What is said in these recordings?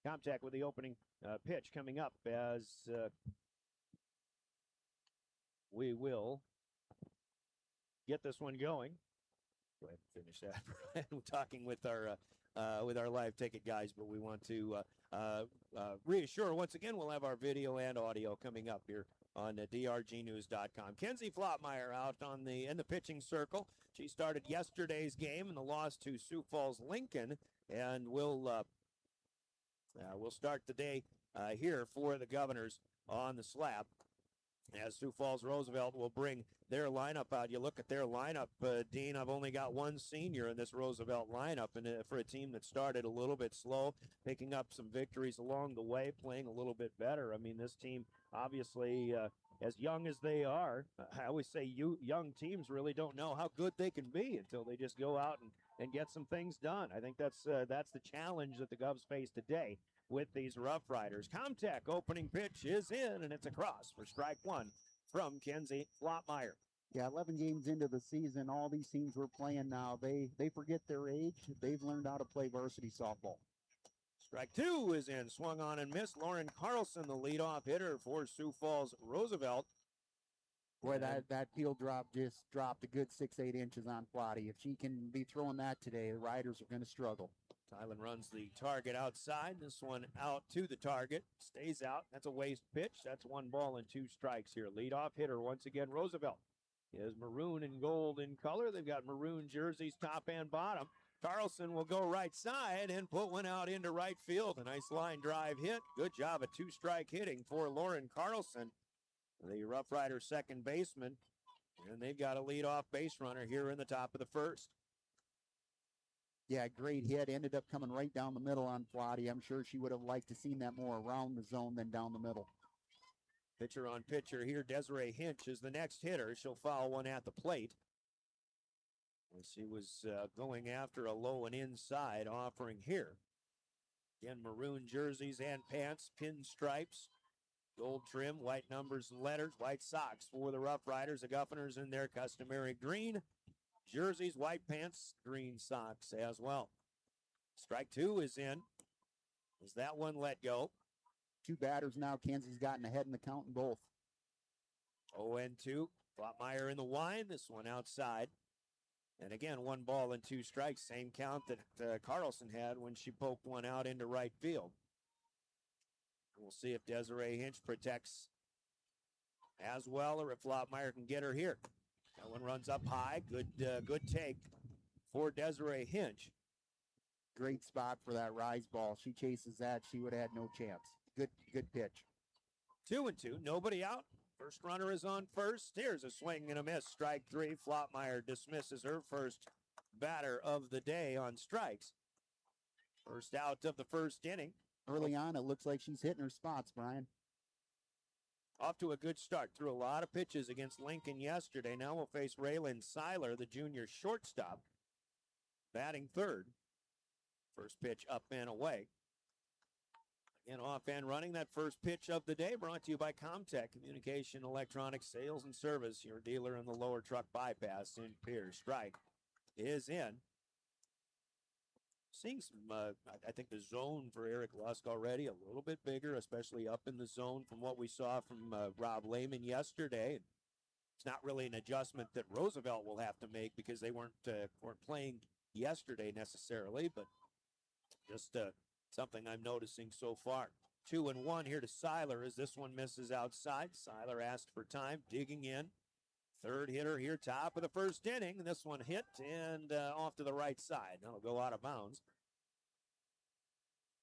Comtech with the opening pitch coming up as we will get this one going. Go ahead and finish that. We're talking with our live ticket guys, but we want to reassure once again we'll have our video and audio coming up here on drgnews.com. Kenzie Flottmeyer out in the pitching circle. She started yesterday's game in the loss to Sioux Falls Lincoln, and we'll start the day here for the Governors on the slab. As Sioux Falls Roosevelt will bring their lineup out. You look at their lineup, Dean, I've only got one senior in this Roosevelt lineup, and for a team that started a little bit slow, picking up some victories along the way, playing a little bit better. I mean, this team, obviously, as young as they are, I always say young teams really don't know how good they can be until they just go out and get some things done. I think that's the challenge that the Govs face today with these Rough Riders. Comtech opening pitch is in, and it's across for strike one from Kenzie Flottmeyer. Yeah, 11 games into the season, all these teams we're playing now, they forget their age. They've learned how to play varsity softball. Strike two is in, swung on and missed. Lauren Carlson, the leadoff hitter for Sioux Falls Roosevelt. Boy, that field drop just dropped a good 6-8 inches on Flotty. If she can be throwing that today, the Riders are going to struggle. Tylen runs the target outside. This one out to the target. Stays out. That's a waste pitch. That's 1 ball and 2 strikes here. Leadoff hitter once again, Roosevelt. Is maroon and gold in color. They've got maroon jerseys top and bottom. Carlson will go right side and put one out into right field. A nice line drive hit. Good job of 2-strike hitting for Lauren Carlson, the Rough Riders second baseman. And they've got a leadoff base runner here in the top of the first. Yeah, great hit. Ended up coming right down the middle on Flotty. I'm sure she would have liked to seen that more around the zone than down the middle. Pitcher on pitcher here. Desiree Hinch is the next hitter. She'll foul one at the plate. And she was going after a low and inside offering here. Again, maroon jerseys and pants, pinstripes, gold trim, white numbers and letters, white socks for the Rough Riders. The Governors in their customary green jerseys, white pants, green socks as well. Strike two is in. Is that one let go? 2 batters now. Kenzie's gotten ahead in the count in both. 0-2. Flottmeyer in the wine. This one outside. And again, 1 ball and 2 strikes. Same count that Carlson had when she poked one out into right field. We'll see if Desiree Hinch protects as well or if Flottmeyer can get her here. That one runs up high. Good take for Desiree Hinch. Great spot for that rise ball. She chases that. She would have had no chance. Good pitch. 2-2. Nobody out. First runner is on first. Here's a swing and a miss. Strike 3. Flottmeyer dismisses her first batter of the day on strikes. First out of the first inning. Early on, it looks like she's hitting her spots, Brian. Off to a good start. Threw a lot of pitches against Lincoln yesterday. Now we'll face Raylan Seiler, the junior shortstop, batting third. First pitch up and away. Again, off and running. That first pitch of the day brought to you by Comtech Communication, Electronics, Sales, and Service, your dealer in the lower truck bypass in Pierre. Strike is in. Seeing some, I think the zone for Eric Lusk already a little bit bigger, especially up in the zone from what we saw from Rob Lehman yesterday. It's not really an adjustment that Roosevelt will have to make because they weren't playing yesterday necessarily, but just something I'm noticing so far. 2-1 here to Seiler as this one misses outside. Seiler asked for time, digging in. Third hitter here, top of the first inning. This one hit and off to the right side. That'll go out of bounds.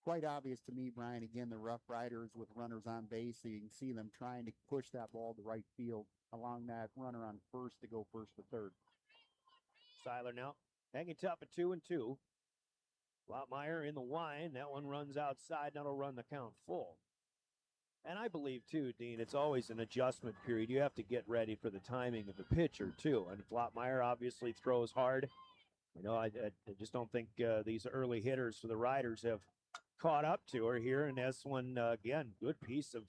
Quite obvious to me, Brian, again, the Rough Riders with runners on base. So you can see them trying to push that ball to right field along that runner on first to go first to third. Seiler now hanging tough at 2-2. Flottmeyer in the wine. That one runs outside. That'll run the count full. And I believe, too, Dean, it's always an adjustment period. You have to get ready for the timing of the pitcher, too. And Flottmeyer obviously throws hard. You know, I just don't think these early hitters for the Riders have caught up to her here. And this one, again, good piece of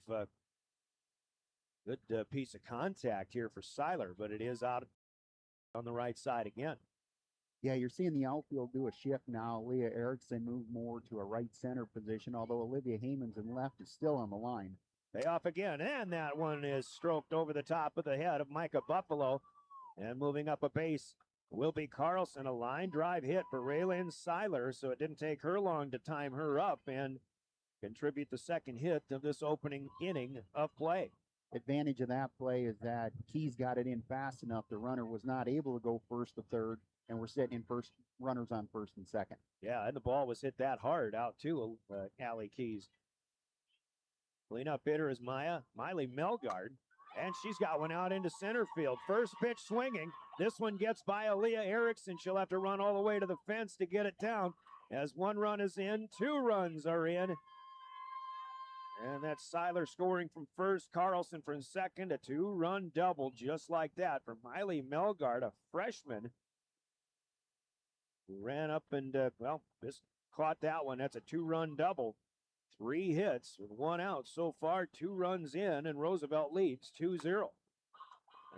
contact here for Seiler. But it is out on the right side again. Yeah, you're seeing the outfield do a shift now. Leah Erickson moved more to a right center position, although Olivia Heyman's in left is still on the line. Payoff again, and that one is stroked over the top of the head of Micah Buffalo. And moving up a base will be Carlson, a line drive hit for Raylyn Seiler, so it didn't take her long to time her up and contribute the second hit of this opening inning of play. Advantage of that play is that Keys got it in fast enough. The runner was not able to go first to third, and we're sitting in first, runners on first and second. Yeah, and the ball was hit that hard out too, Allie Keys. Cleanup hitter is Miley Melgard, and she's got one out into center field. First pitch swinging. This one gets by Aaliyah Erickson. She'll have to run all the way to the fence to get it down. As one run is in, 2 runs are in. And that's Seiler scoring from first, Carlson from second, a 2-run double just like that for Miley Melgard, a freshman. Who ran up and, just caught that one. That's a 2-run double. 3 hits with 1 out so far, 2 runs in, and Roosevelt leads 2-0.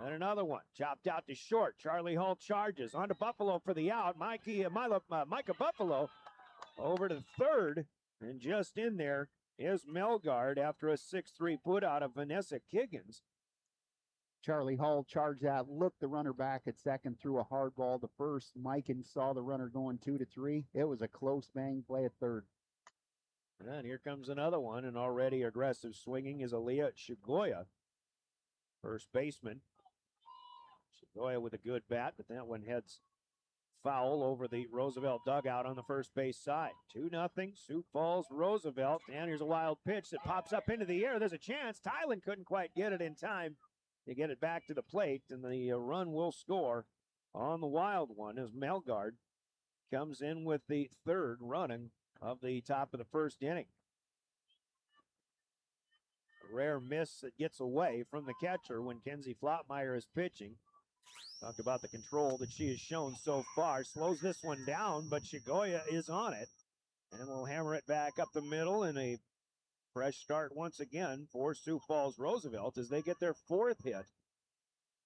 And another one, chopped out to short. Charlie Hall charges onto Buffalo for the out. Micah Buffalo over to third, and just in there is Melgard after a 6-3 put out of Vanessa Kiggins. Charlie Hall charged that, looked the runner back at second, threw a hard ball to first. Mikan saw the runner going 2-3. It was a close bang play at third. And here comes another one, and already aggressive swinging is Aaliyah Shigoya, first baseman. Shigoya with a good bat, but that one heads foul over the Roosevelt dugout on the first base side. 2-0, Sioux Falls, Roosevelt. And here's a wild pitch that pops up into the air. There's a chance. Tylen couldn't quite get it in time to get it back to the plate, and the run will score on the wild one as Melgard comes in with the third running of the top of the first inning. A rare miss that gets away from the catcher when Kenzie Flottmeyer is pitching. Talked about the control that she has shown so far. Slows this one down, but Shigoya is on it. And will hammer it back up the middle in a fresh start once again for Sioux Falls Roosevelt as they get their 4th hit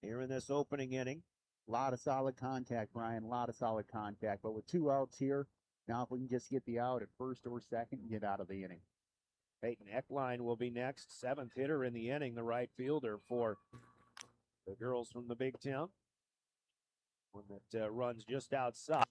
here in this opening inning. A lot of solid contact, Brian. A lot of solid contact. But with 2 outs here, now if we can just get the out at first or second and get out of the inning. Peyton Eckline will be next. 7th hitter in the inning, the right fielder for the girls from the Big Town. One that runs just outside.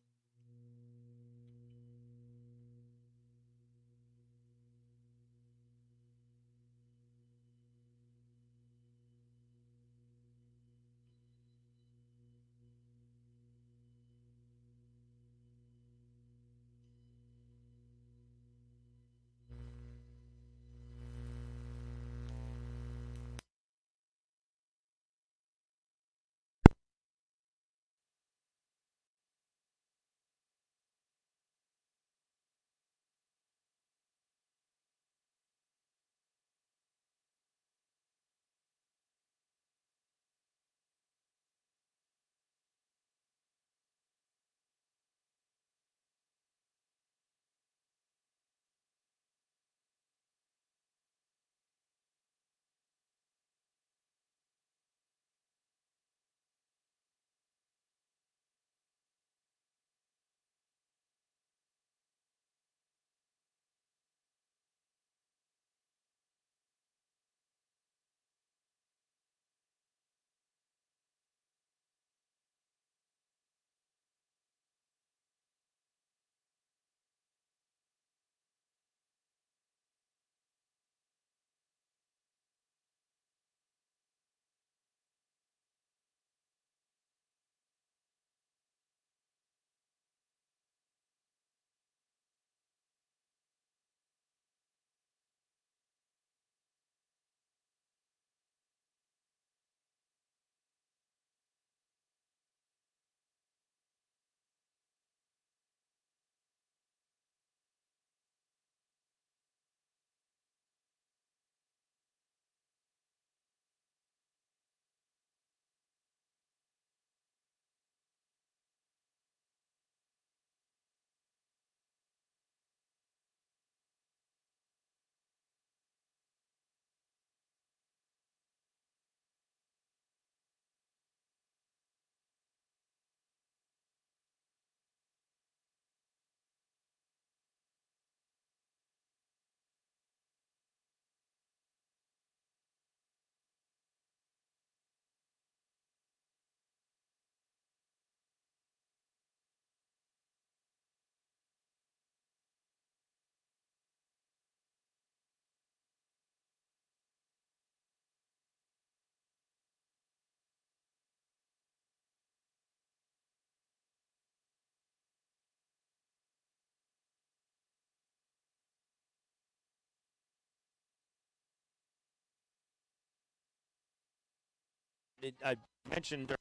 I mentioned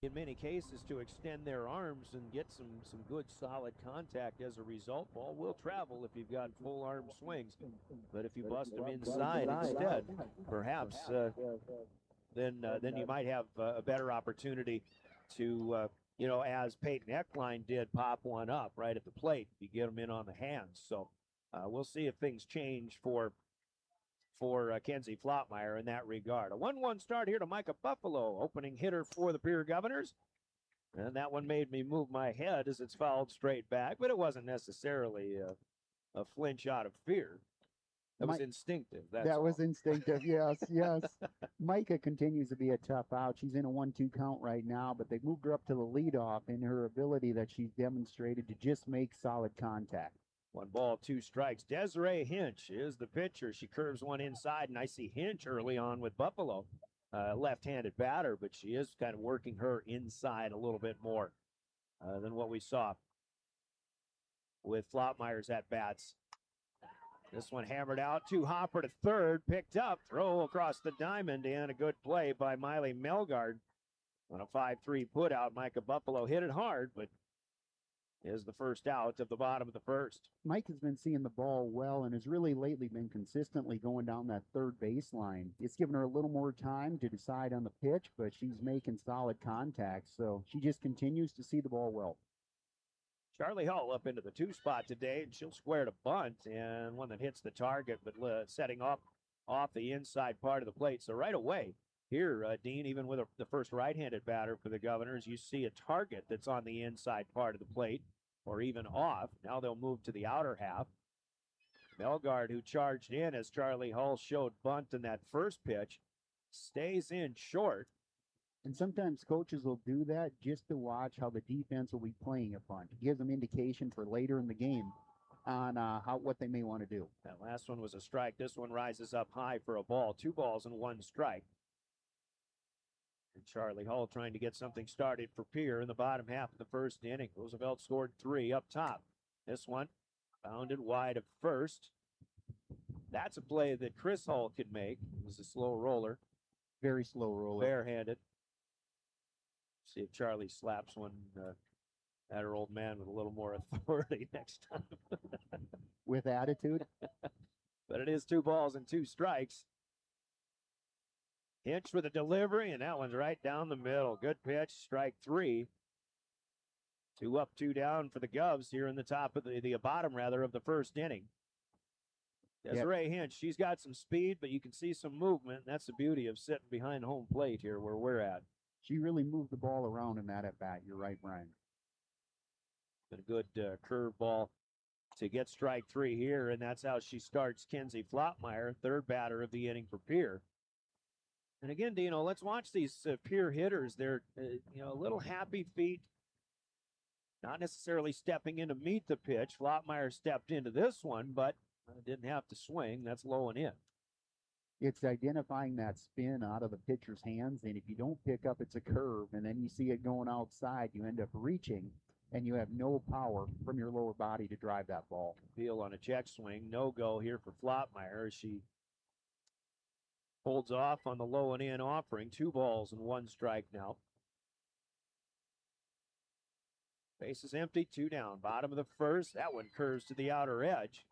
in many cases to extend their arms and get some good solid contact as a result. Ball will travel if you've got full arm swings, but if you bust them inside instead, perhaps then you might have a better opportunity to as Peyton Eckline did, pop one up right at the plate. You get them in on the hands. So we'll see if things change for Kenzie Flottmeyer in that regard. A 1-1 start here to Micah Buffalo, opening hitter for the Pierre Governors. And that one made me move my head as it's fouled straight back, but it wasn't necessarily a flinch out of fear. That was instinctive. That was instinctive. Yes, yes. Micah continues to be a tough out. She's in a 1-2 count right now, but they moved her up to the leadoff in her ability that she's demonstrated to just make solid contact. 1 ball, 2 strikes. Desiree Hinch is the pitcher. She curves one inside, and I see Hinch early on with Buffalo. Left-handed batter, but she is kind of working her inside a little bit more than what we saw with Flottmeyer's at-bats. This one hammered out to Hopper to third, picked up, throw across the diamond, and a good play by Miley Melgard on a 5-3 put-out. Micah Buffalo hit it hard, but is the first out of the bottom of the first. Mike has been seeing the ball well and has really lately been consistently going down that third baseline. It's given her a little more time to decide on the pitch, but she's making solid contact, so she just continues to see the ball well. Charlie Hull up into the 2 spot today, and she'll square to bunt, and one that hits the target, but setting off the inside part of the plate. So right away here, Dean, even with the first right-handed batter for the Governors, you see a target that's on the inside part of the plate, or even off. Now they'll move to the outer half. Melgard, who charged in as Charlie Hull showed bunt in that first pitch, stays in short. And sometimes coaches will do that just to watch how the defense will be playing a bunt. It gives them indication for later in the game on what they may want to do. That last one was a strike. This one rises up high for a ball. 2 balls and 1 strike. And Charlie Hull trying to get something started for Pierre in the bottom half of the first inning. Roosevelt scored 3 up top. This one bounded wide of first. That's a play that Chris Hull could make. It was a slow roller. Very slow roller. Barehanded. See if Charlie slaps one at her old man with a little more authority next time. With attitude. But it is 2 balls and 2 strikes. Hinch with a delivery, and that one's right down the middle. Good pitch, strike 3. 2 up, 2 down for the Govs here in the top of the bottom rather of the first inning. Desiree Hinch, she's got some speed, but you can see some movement. And that's the beauty of sitting behind home plate here where we're at. She really moved the ball around in that at-bat. You're right, Brian. Been a good curve ball to get strike 3 here, and that's how she starts Kenzie Flottmeyer, third batter of the inning for Pierre. And again, Dino, let's watch these Pierre hitters. They're, a little happy feet, not necessarily stepping in to meet the pitch. Flottmeyer stepped into this one, but didn't have to swing. That's low and in. It's identifying that spin out of the pitcher's hands, and if you don't pick up, it's a curve, and then you see it going outside, you end up reaching, and you have no power from your lower body to drive that ball. Peel on a check swing. No go here for Flottmeyer as she holds off on the low and in offering. 2 balls and 1 strike now. Base is empty, 2 down. Bottom of the first. That one curves to the outer edge.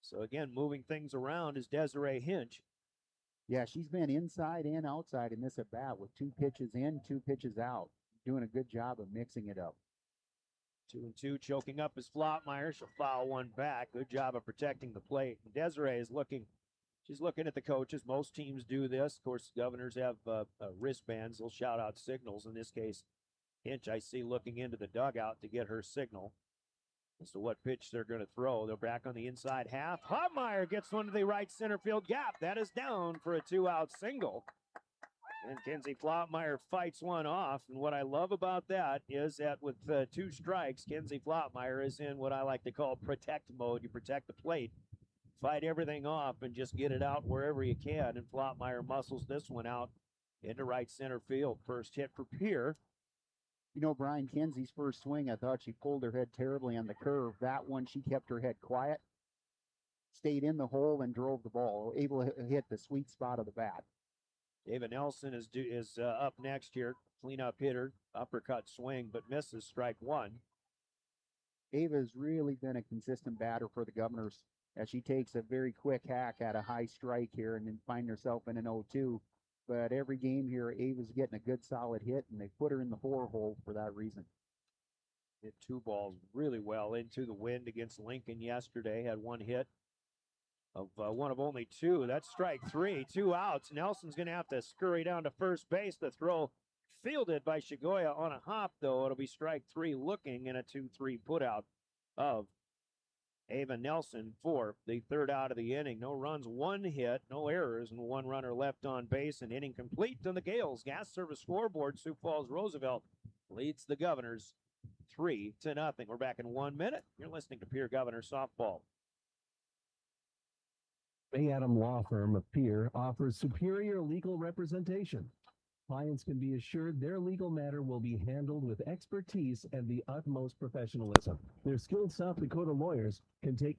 So again, moving things around is Desiree Hinch. Yeah, she's been inside and outside in this at-bat with 2 pitches in, 2 pitches out. Doing a good job of mixing it up. 2-2, choking up is Flottmeyer. She'll foul one back. Good job of protecting the plate. And Desiree is she's looking at the coaches. Most teams do this. Of course, Governors have wristbands. They'll shout out signals. In this case, Hinch, I see, looking into the dugout to get her signal as to what pitch they're going to throw. They're back on the inside half. Hotmeyer gets one to the right center field gap. That is down for a 2-out single. And Kenzie Flottmeyer fights one off. And what I love about that is that with 2 strikes, Kenzie Flottmeyer is in what I like to call protect mode. You protect the plate, fight everything off, and just get it out wherever you can. And Flottmeyer muscles this one out into right center field. First hit for Pierre. You know, Brian Kenzie's first swing, I thought she pulled her head terribly on the curve. That one, she kept her head quiet, stayed in the hole, and drove the ball, able to hit the sweet spot of the bat. David Nelson is up next here. Cleanup hitter, uppercut swing, but misses strike one. Ava's really been a consistent batter for the Governors as she takes a very quick hack at a high strike here and then find herself in an 0-2. But every game here, Ava's getting a good solid hit, and they put her in the 4 hole for that reason. Hit 2 balls really well into the wind against Lincoln yesterday. Had 1 hit of one of only 2. That's strike 3. 2 outs. Nelson's going to have to scurry down to first base. The throw fielded by Shigoya on a hop, though. It'll be strike 3 looking, and a 2-3 putout of Ava Nelson for the 3rd out of the inning. No runs, 1 hit, no errors, and 1 runner left on base. An inning complete on the Gales Gas Service scoreboard. Sioux Falls Roosevelt leads the Governors 3-0. We're back in 1 minute. You're listening to Pierre Governor Softball. Bay Adam Law Firm of Pierre offers superior legal representation. Clients can be assured their legal matter will be handled with expertise and the utmost professionalism. Their skilled South Dakota lawyers can take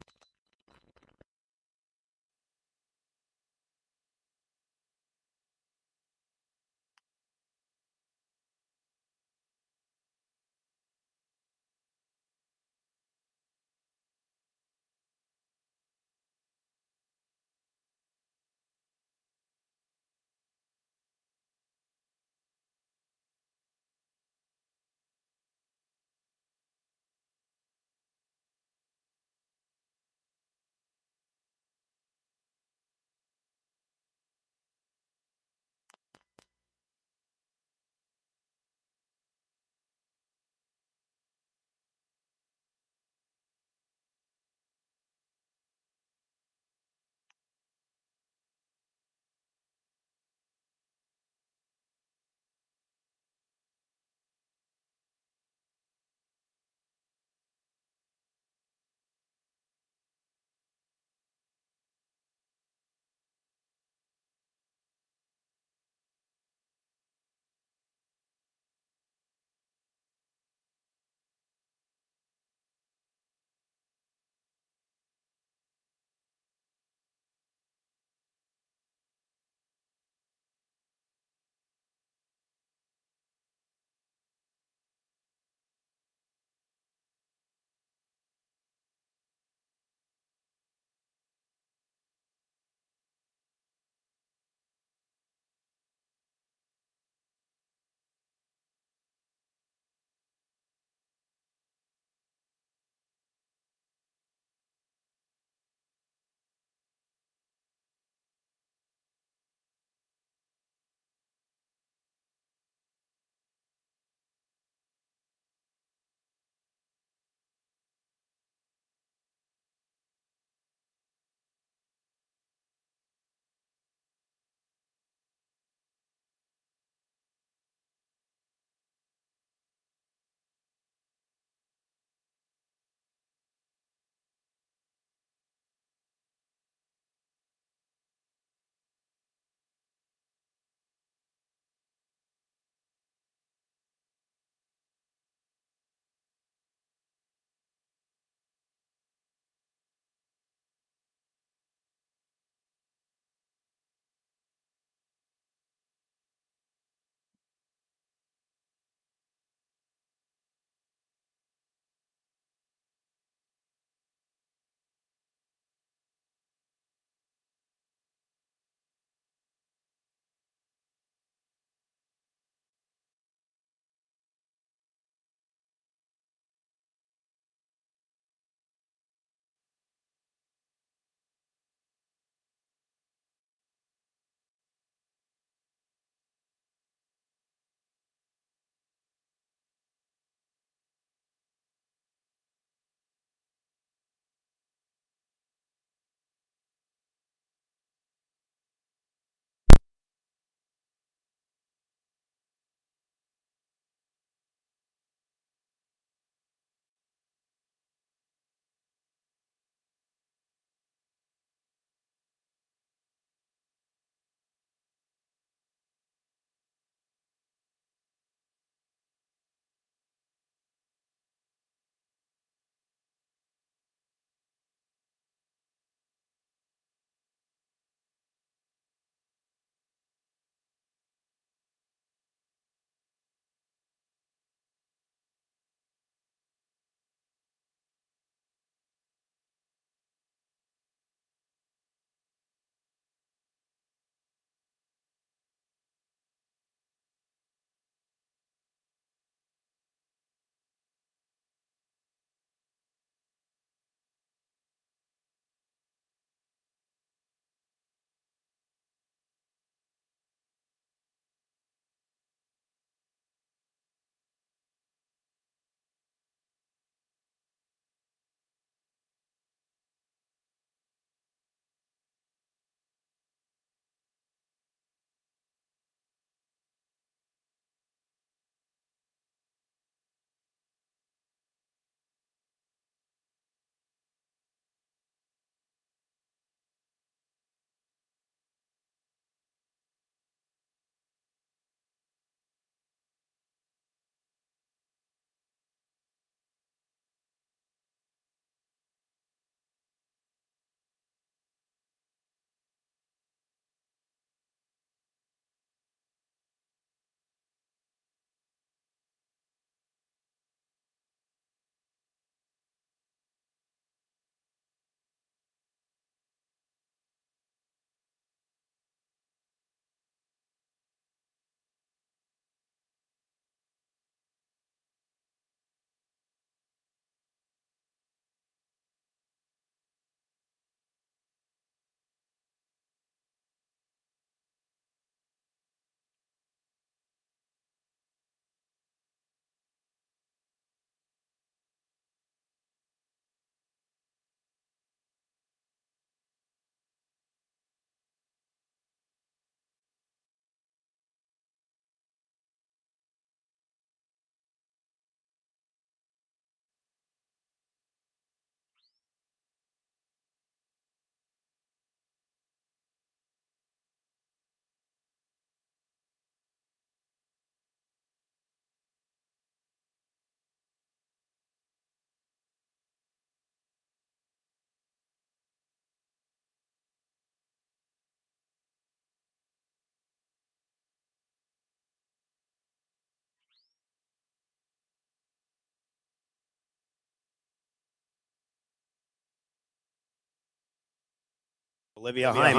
Olivia Really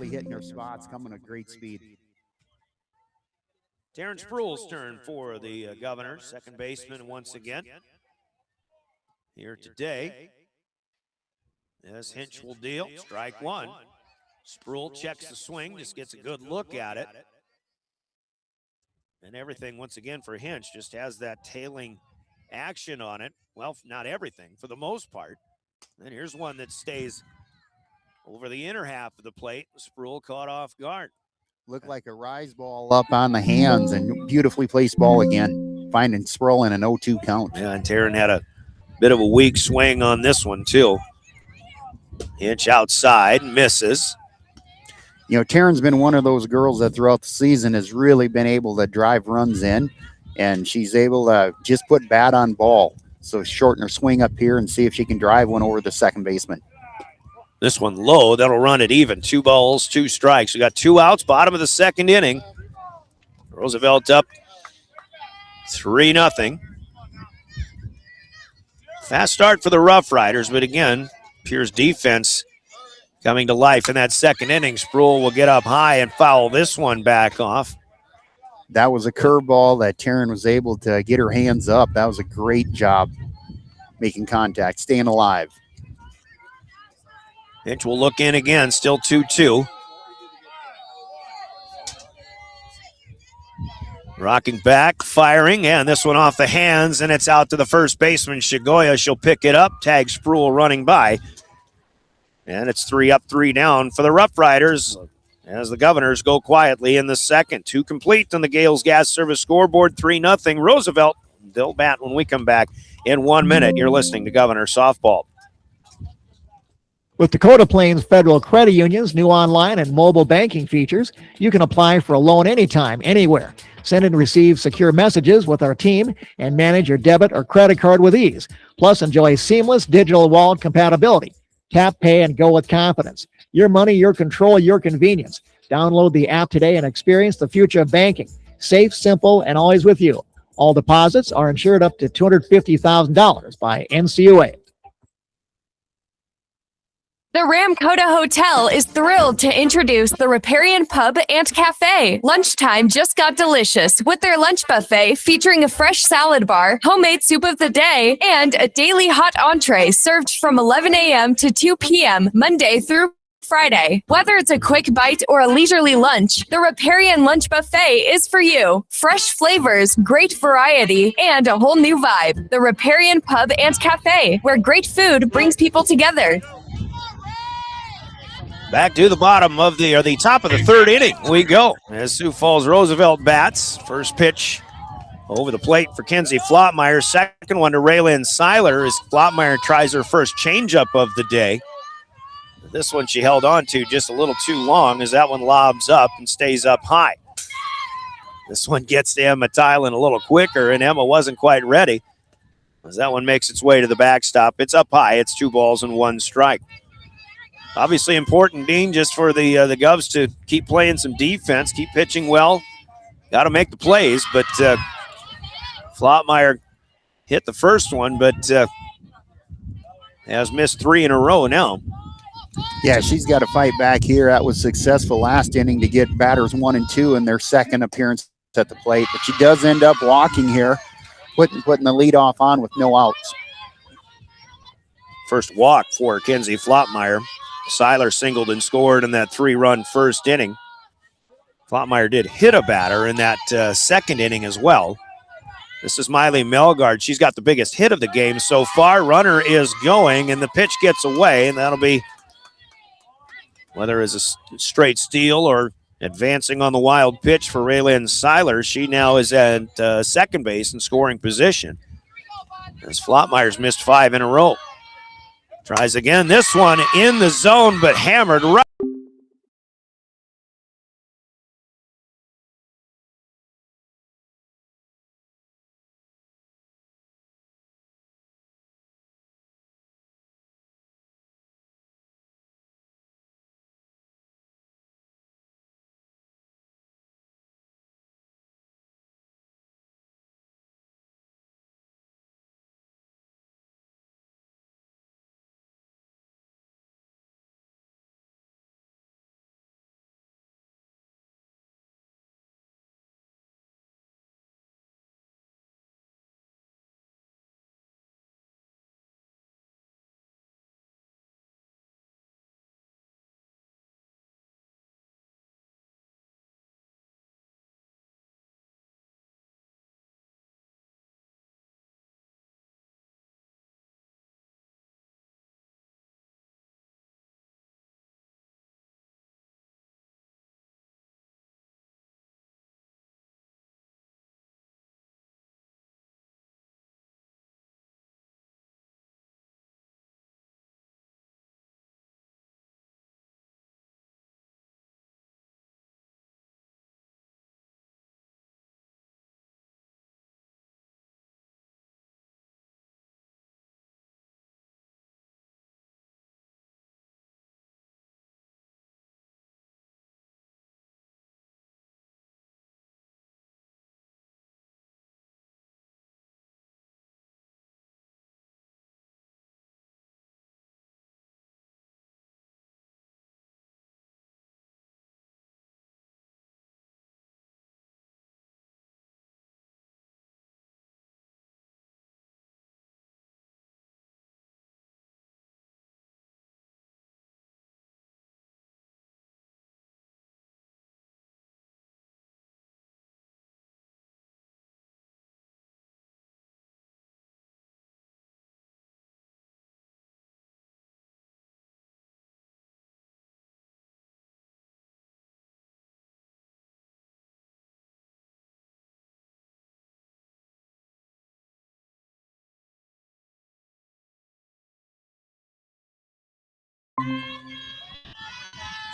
hitting their spots, coming at great speed. Terrence Sproul's turn for the Governors, second baseman once again here today. As Hinch will deal, strike one. Sproul checks the swing, just gets a good look at it. And everything, once again, for Hinch, just has that tailing action on it. Well, not everything, for the most part. And here's one that stays over the inner half of the plate. Sproul caught off guard. Looked like a rise ball up on the hands and beautifully placed ball again. Finding Sproul in an 0-2 count. Yeah, and Taryn had a bit of a weak swing on this one, too. Hinch outside, misses. You know, Taryn's been one of those girls that throughout the season has really been able to drive runs in, and she's able to just put bat on ball. So shorten her swing up here and see if she can drive one over the second baseman. This one low, that'll run it even. 2 balls, 2 strikes. We got 2 outs, bottom of the second inning. Roosevelt up 3-0. Fast start for the Rough Riders, but again, Pierre's defense coming to life in that second inning. Sproul will get up high and foul this one back off. That was a curveball that Taryn was able to get her hands up. That was a great job making contact, staying alive. Hinch will look in again, still 2-2. Rocking back, firing, and this one off the hands, and it's out to the first baseman, Shigoya. She'll pick it up, tag Sproul running by. And it's 3 up, 3 down for the Rough Riders as the Governors go quietly in the second. 2 complete on the Gales Gas Service scoreboard, 3-0. Roosevelt, they'll bat when we come back in 1 minute. You're listening to Governor Softball. With Dakota Plains Federal Credit Union's new online and mobile banking features, you can apply for a loan anytime, anywhere. Send and receive secure messages with our team and manage your debit or credit card with ease. Plus, enjoy seamless digital wallet compatibility. Tap, pay, and go with confidence. Your money, your control, your convenience. Download the app today and experience the future of banking. Safe, simple, and always with you. All deposits are insured up to $250,000 by NCUA. The Ramkota Hotel is thrilled to introduce the Riparian Pub and Cafe. Lunchtime just got delicious with their lunch buffet featuring a fresh salad bar, homemade soup of the day, and a daily hot entree served from 11 a.m. to 2 p.m. Monday through Friday. Whether it's a quick bite or a leisurely lunch, the Riparian Lunch Buffet is for you. Fresh flavors, great variety, and a whole new vibe. The Riparian Pub and Cafe, where great food brings people together. Back to the bottom of the top of the third inning we go as Sioux Falls Roosevelt bats. First pitch over the plate for Kenzie Flottmeyer. Second one to Raylyn Seiler as Flottmeyer tries her first changeup of the day. This one she held on to just a little too long as that one lobs up and stays up high. This one gets to Emma Tylen a little quicker, and Emma wasn't quite ready as that one makes its way to the backstop. It's up high. It's 2 balls and 1 strike. Obviously important, Dean, just for the Govs to keep playing some defense, keep pitching well. Got to make the plays, but Flottmeyer hit the first one, but has missed 3 in a row now. Yeah, she's got to fight back here. That was successful last inning to get batters 1 and 2 in their second appearance at the plate, but she does end up walking here, putting the leadoff on with no outs. First walk for Kenzie Flottmeyer. Seiler singled and scored in that 3-run first inning. Flottmeyer did hit a batter in that second inning as well. This is Miley Melgard. She's got the biggest hit of the game so far. Runner is going, and the pitch gets away, and that'll be whether it's a straight steal or advancing on the wild pitch for Raylyn Seiler. She now is at second base in scoring position as Flottmeyer's missed 5 in a row. Tries again. This one in the zone, but hammered right.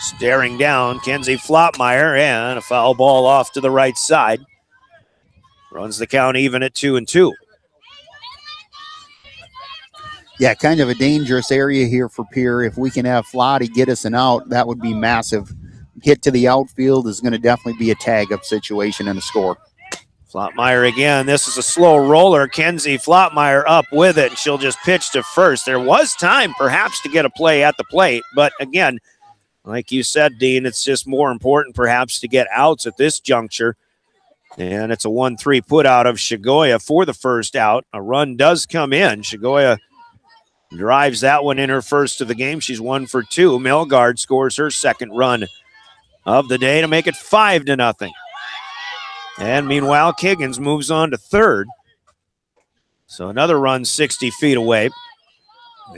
Staring down Kenzie Flopmeyer, and a foul ball off to the right side. Runs the count even at 2-2. Yeah, kind of a dangerous area here for Pierre. If we can have Flotty get us an out, that would be massive. Hit to the outfield is going to definitely be a tag-up situation and a score. Flopmeyer again. This is a slow roller. Kenzie Flopmeyer up with it, and she'll just pitch to first. There was time perhaps to get a play at the plate, but again, like you said, Dean, it's just more important perhaps to get outs at this juncture. And it's a 1-3 put out of Shigoya for the first out. A run does come in. Shigoya drives that one in, her first of the game. She's 1 for 2. Melgard scores her second run of the day to make it 5-0. And meanwhile, Kiggins moves on to third. So another run 60 feet away.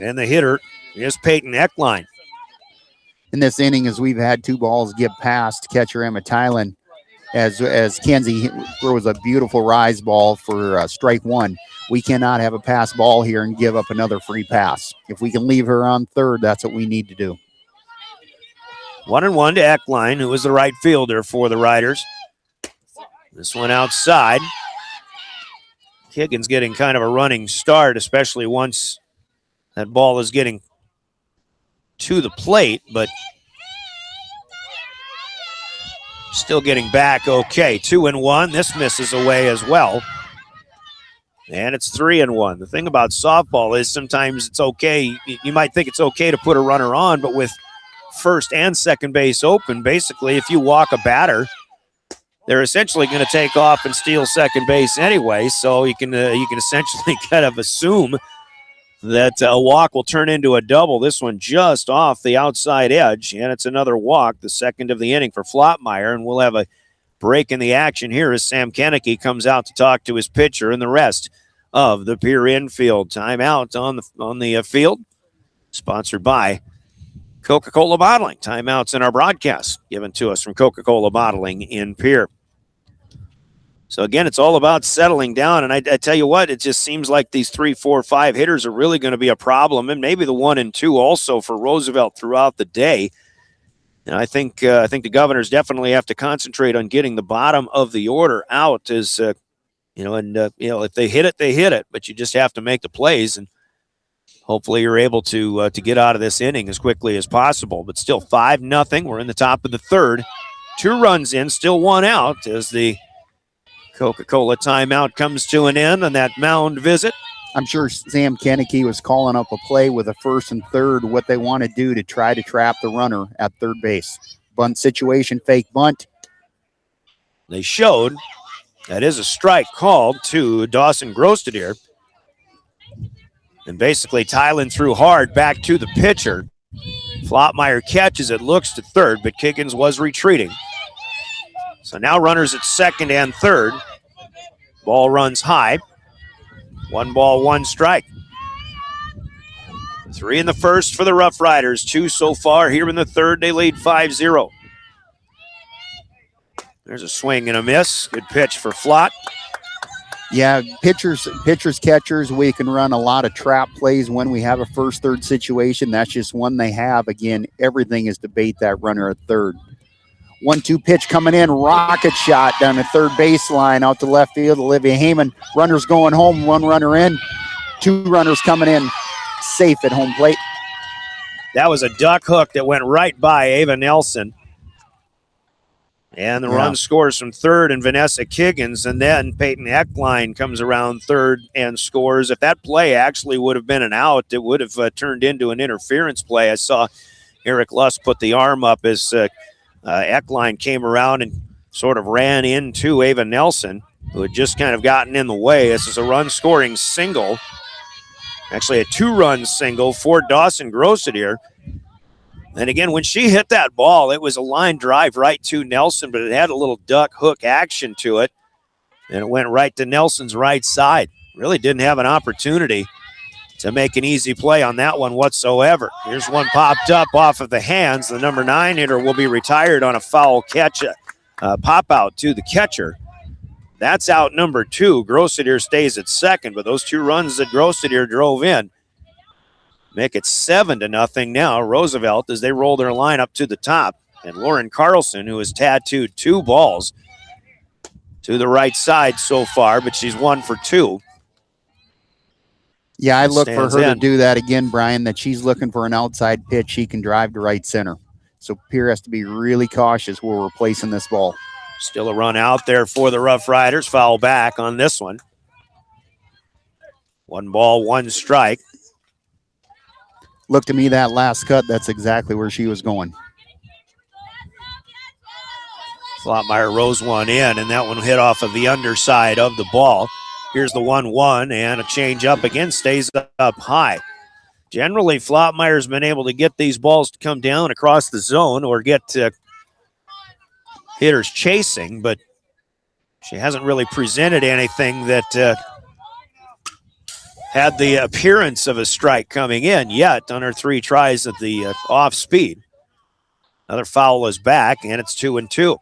And the hitter is Peyton Eckline. In this inning, as we've had 2 balls get past catcher Emma Tylen, as Kenzie throws a beautiful rise ball for strike 1. We cannot have a pass ball here and give up another free pass. If we can leave her on third, that's what we need to do. 1-1 to Eckline, who is the right fielder for the Riders. This one outside. Kiggins getting kind of a running start, especially once that ball is getting to the plate, but still getting back okay. 2-1. This misses away as well. And it's 3-1. The thing about softball is sometimes it's okay. You might think it's okay to put a runner on, but with first and second base open, basically, if you walk a batter, they're essentially going to take off and steal second base anyway. So you can essentially kind of assume that a walk will turn into a double. This one just off the outside edge, and it's another walk, the second of the inning for Flopmeyer, and we'll have a break in the action here as Sam Kennecke comes out to talk to his pitcher and the rest of the Pierre infield. Timeout on the field, sponsored by Coca-Cola Bottling. Timeouts in our broadcast given to us from Coca-Cola Bottling in Pierre. So, again, it's all about settling down. And I tell you what, it just seems like these 3, 4, 5 hitters are really going to be a problem, and maybe the 1 and 2 also for Roosevelt throughout the day. And I think the Governors definitely have to concentrate on getting the bottom of the order out. If they hit it, they hit it. But you just have to make the plays, and hopefully you're able to get out of this inning as quickly as possible. But still 5-0. We're in the top of the third. 2 runs in, still 1 out as the Coca-Cola timeout comes to an end on that mound visit. I'm sure Sam Kennecke was calling up a play with a first and third, what they want to do to try to trap the runner at third base. Bunt situation, fake bunt. They showed that is a strike called to Dawson Grostadier. And basically Tylen threw hard back to the pitcher. Flopmeyer catches it, looks to third, but Kiggins was retreating. So now runners at second and third. Ball runs high. 1 ball, 1 strike. 3 in the first for the Rough Riders. 2 so far here in the third. They lead 5-0. There's a swing and a miss. Good pitch for Flott. Yeah, pitchers, catchers, we can run a lot of trap plays when we have a first, third situation. That's just one they have. Again, everything is to bait that runner at third. 1-2 pitch coming in, rocket shot down the third baseline out to left field. Olivia Heyman, runners going home, 1 runner in, 2 runners coming in, safe at home plate. That was a duck hook that went right by Ava Nelson. And the run scores from third and Vanessa Kiggins, and then Peyton Eckline comes around third and scores. If that play actually would have been an out, it would have turned into an interference play. I saw Eric Lusk put the arm up as Eckline came around and sort of ran into Ava Nelson, who had just kind of gotten in the way. This is a run-scoring single, actually a 2-run single for Dawson Grostadier. And again, when she hit that ball, it was a line drive right to Nelson, but it had a little duck hook action to it, and it went right to Nelson's right side. Really didn't have an opportunity to make an easy play on that one whatsoever. Here's one popped up off of the hands. The number 9 hitter will be retired on a foul catch, pop out to the catcher. That's out number 2. Grostadier stays at second, but those 2 runs that Grostadier drove in make it 7-0 now. Roosevelt as they roll their lineup to the top. And Lauren Carlson, who has tattooed 2 balls to the right side so far, but she's 1 for 2. Yeah, I look for her to in. do that again, Brian, that she's looking for an outside pitch she can drive to right center. So Pierre has to be really cautious where we're placing this ball. Still a run out there for the Rough Riders. Foul back on this one. 1 ball, 1 strike. Look to me, that last cut, that's exactly where she was going. Flottmeyer rose one in, and that one hit off of the underside of the ball. Here's the 1-1, and a change up again, stays up high. Generally, Flottmeyer's been able to get these balls to come down across the zone or get hitters chasing, but she hasn't really presented anything that had the appearance of a strike coming in yet on her 3 tries at the off speed. Another foul is back, and it's 2-2.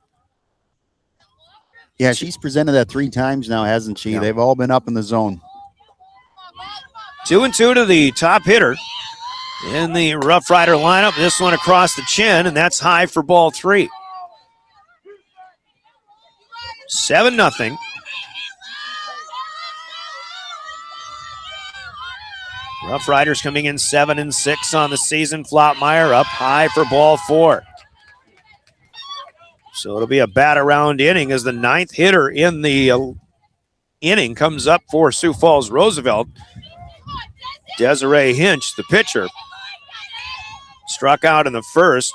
Yeah, she's presented that 3 times now, hasn't she? Yeah. They've all been up in the zone. 2-2 to the top hitter in the Rough Rider lineup. This one across the chin, and that's high for ball 3. 7-0. Rough Riders coming in 7-6 on the season. Flottmeyer up high for ball 4. So it'll be a bat around inning as the 9th hitter in the inning comes up for Sioux Falls Roosevelt. Desiree Hinch, the pitcher, struck out in the first,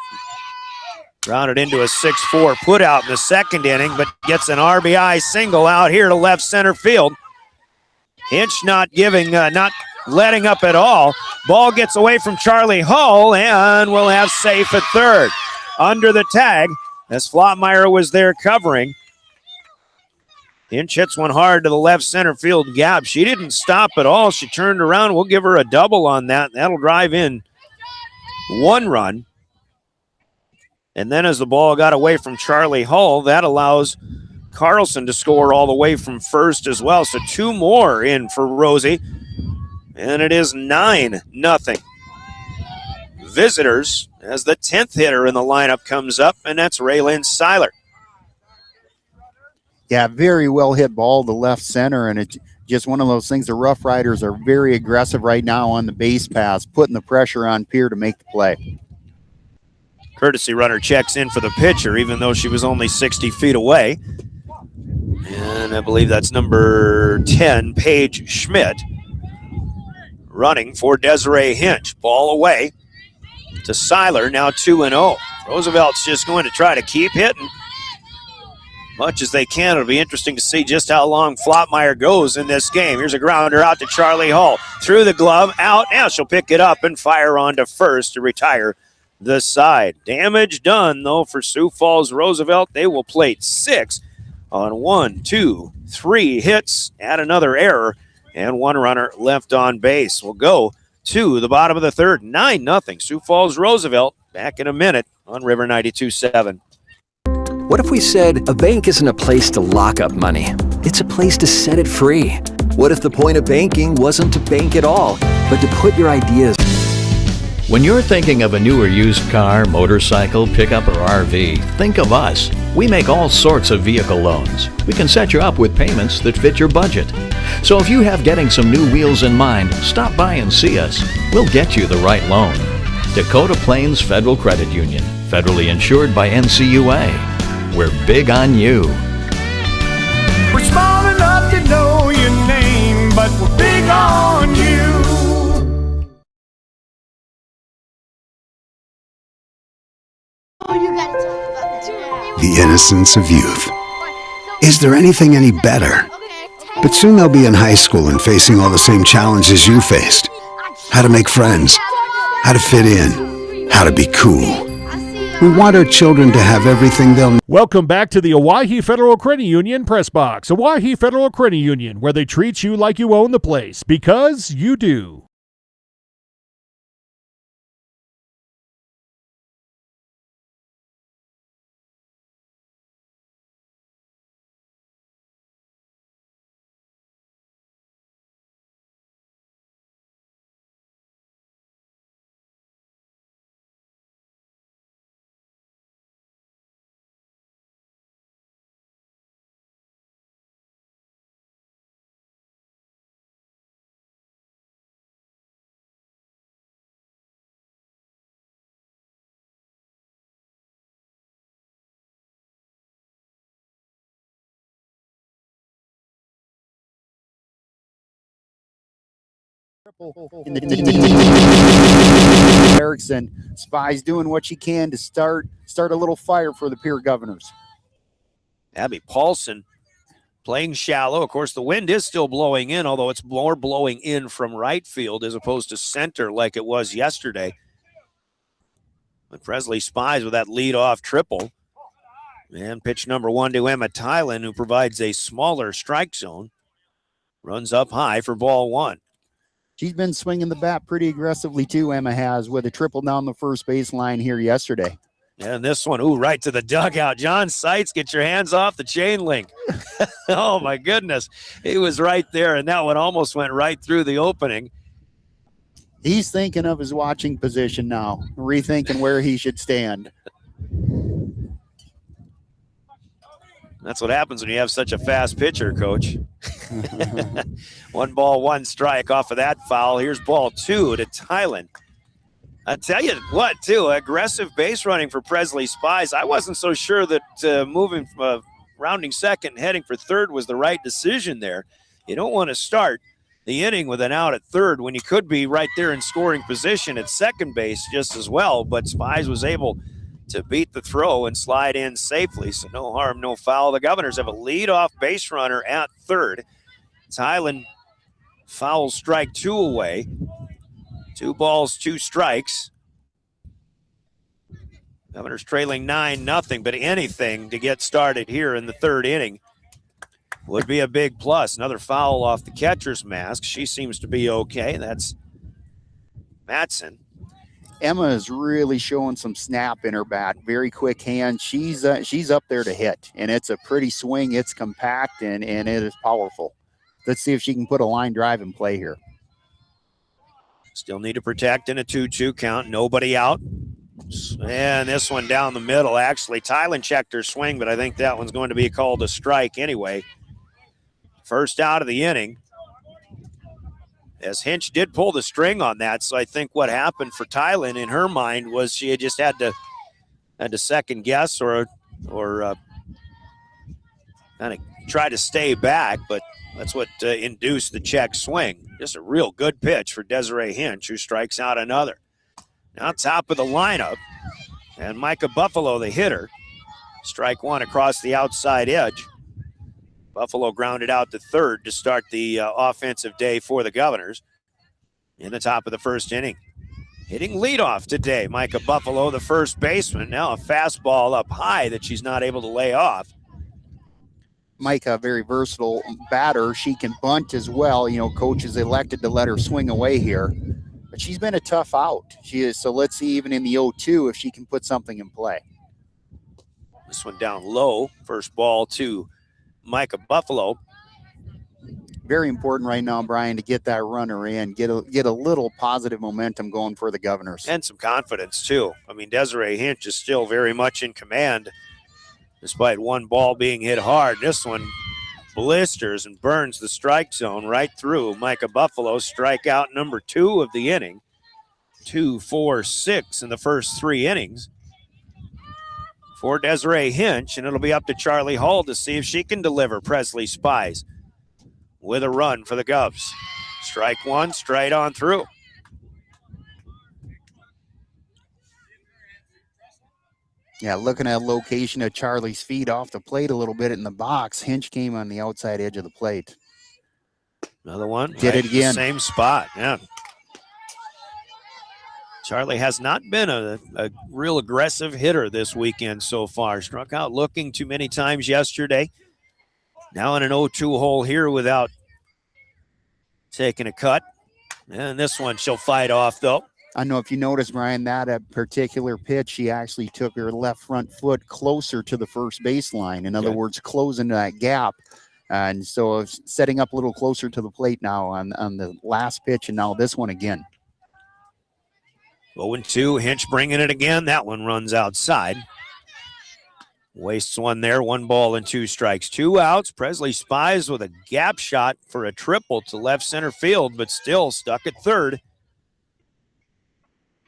grounded into a 6-4 put out in the second inning, but gets an RBI single out here to left center field. Hinch not letting up at all. Ball gets away from Charlie Hull, and we'll have safe at third. Under the tag, as Flottmeyer was there covering. Hinch hits one hard to the left center field gap. She didn't stop at all. She turned around. We'll give her a double on that. That'll drive in 1 run. And then as the ball got away from Charlie Hull, that allows Carlson to score all the way from first as well. So 2 more in for Rosie. And it is 9-0. Visitors as the 10th hitter in the lineup comes up, and that's Raylyn Seiler. Yeah, very well hit ball to left center, and it's just one of those things. The Rough Riders are very aggressive right now on the base pass, putting the pressure on Pierre to make the play. Courtesy runner checks in for the pitcher, even though she was only 60 feet away. And I believe that's number 10, Paige Schmidt, running for Desiree Hinch. Ball away to Seiler, now 2-0. Roosevelt's just going to try to keep hitting much as they can. It'll be interesting to see just how long Flottmeyer goes in this game. Here's a grounder out to Charlie Hull. Through the glove, out. Now she'll pick it up and fire on to first to retire the side. Damage done, though, for Sioux Falls Roosevelt. They will plate 6 on 1, 2, 3 hits. Add another error, and 1 runner left on base. We'll go to the bottom of the third. 9-0. Sioux Falls Roosevelt. Back in a minute on River 92.7. What if we said a bank isn't a place to lock up money? It's a place to set it free. What if the point of banking wasn't to bank at all, but to put your ideas? When you're thinking of a new or used car, motorcycle, pickup, or RV, think of us. We make all sorts of vehicle loans. We can set you up with payments that fit your budget. So if you have getting some new wheels in mind, stop by and see us. We'll get you the right loan. Dakota Plains Federal Credit Union, federally insured by NCUA. We're big on you. We're small enough to know your name, but we're big on you. The innocence of youth. Is there anything any better? But soon they'll be in high school and facing all the same challenges you faced. How to make friends, how to fit in, how to be cool. We want our children to have everything they'll need. Welcome back to the Owyhee Federal Credit Union Press Box. Owyhee Federal Credit Union, where they treat you like you own the place, because you do. In the Erickson, Spy's doing what she can to start a little fire for the Pierre Governors. Abby Paulson playing shallow. Of course, the wind is still blowing in, although it's more blowing in from right field as opposed to center like it was yesterday. But Presley Spies with that lead-off triple. And pitch number 1 to Emma Tylen, who provides a smaller strike zone. Runs up high for ball 1. She's been swinging the bat pretty aggressively too, Emma has, with a triple down the first baseline here yesterday. And this one, right to the dugout. John Seitz, get your hands off the chain link. Oh, my goodness. He was right there, and that one almost went right through the opening. He's thinking of his watching position now, rethinking where he should stand. That's what happens when you have such a fast pitcher, Coach. 1 ball, 1 strike off of that foul. Here's ball 2 to Tylen. I tell you what, too, aggressive base running for Presley Spies. I wasn't so sure that moving rounding second and heading for third was the right decision there. You don't want to start the inning with an out at third when you could be right there in scoring position at second base just as well, but Spies was able to beat the throw and slide in safely, so no harm, no foul. The Governors have a leadoff base runner at third. Tylen fouls strike 2 away. 2 balls, 2 strikes. Governors trailing 9-0, but anything to get started here in the third inning would be a big plus. Another foul off the catcher's mask. She seems to be okay. That's Matson. Emma is really showing some snap in her bat. Very quick hand. She's up there to hit, and it's a pretty swing. It's compact, and it is powerful. Let's see if she can put a line drive in play here. Still need to protect in a 2-2 count. Nobody out. And this one down the middle. Actually, Tylen checked her swing, but I think that one's going to be called a strike anyway. First out of the inning. As Hinch did pull the string on that, so I think what happened for Tylen in her mind was she had just had to second guess or kind of try to stay back, but that's what induced the check swing. Just a real good pitch for Desiree Hinch, who strikes out another. Now top of the lineup, and Micah Buffalo, the hitter. Strike 1 across the outside edge. Buffalo grounded out to third to start the offensive day for the Governors in the top of the first inning. Hitting leadoff today, Micah Buffalo, the first baseman. Now a fastball up high that she's not able to lay off. Micah, a very versatile batter. She can bunt as well. You know, coach is elected to let her swing away here. But she's been a tough out. She is. So let's see, even in the 0-2, if she can put something in play. This one down low. First ball to Micah Buffalo. Very important right now, Brian, to get that runner in, get a little positive momentum going for the Governors. And some confidence, too. I mean, Desiree Hinch is still very much in command, despite one ball being hit hard. This one blisters and burns the strike zone right through Micah Buffalo. Strikeout number 2 of the inning. 2, 4, 6 in the first 3 innings for Desiree Hinch, and it'll be up to Charlie Hull to see if she can deliver. Presley Spies with a run for the Govs. Strike 1, straight on through. Yeah, looking at location of Charlie's feet off the plate a little bit in the box. Hinch came on the outside edge of the plate. Another one. Did it again. Same spot, yeah. Charlie has not been a real aggressive hitter this weekend so far. Struck out looking too many times yesterday. Now in an 0-2 hole here without taking a cut. And this one she'll fight off, though. I don't know if you noticed, Brian, that particular pitch, she actually took her left front foot closer to the first baseline. In other words, closing that gap. And so setting up a little closer to the plate now on the last pitch, and now this one again. 0-2, Hinch bringing it again. That one runs outside. Wastes one there, 1 ball and 2 strikes. 2 outs. Presley Spies with a gap shot for a triple to left center field, but still stuck at third.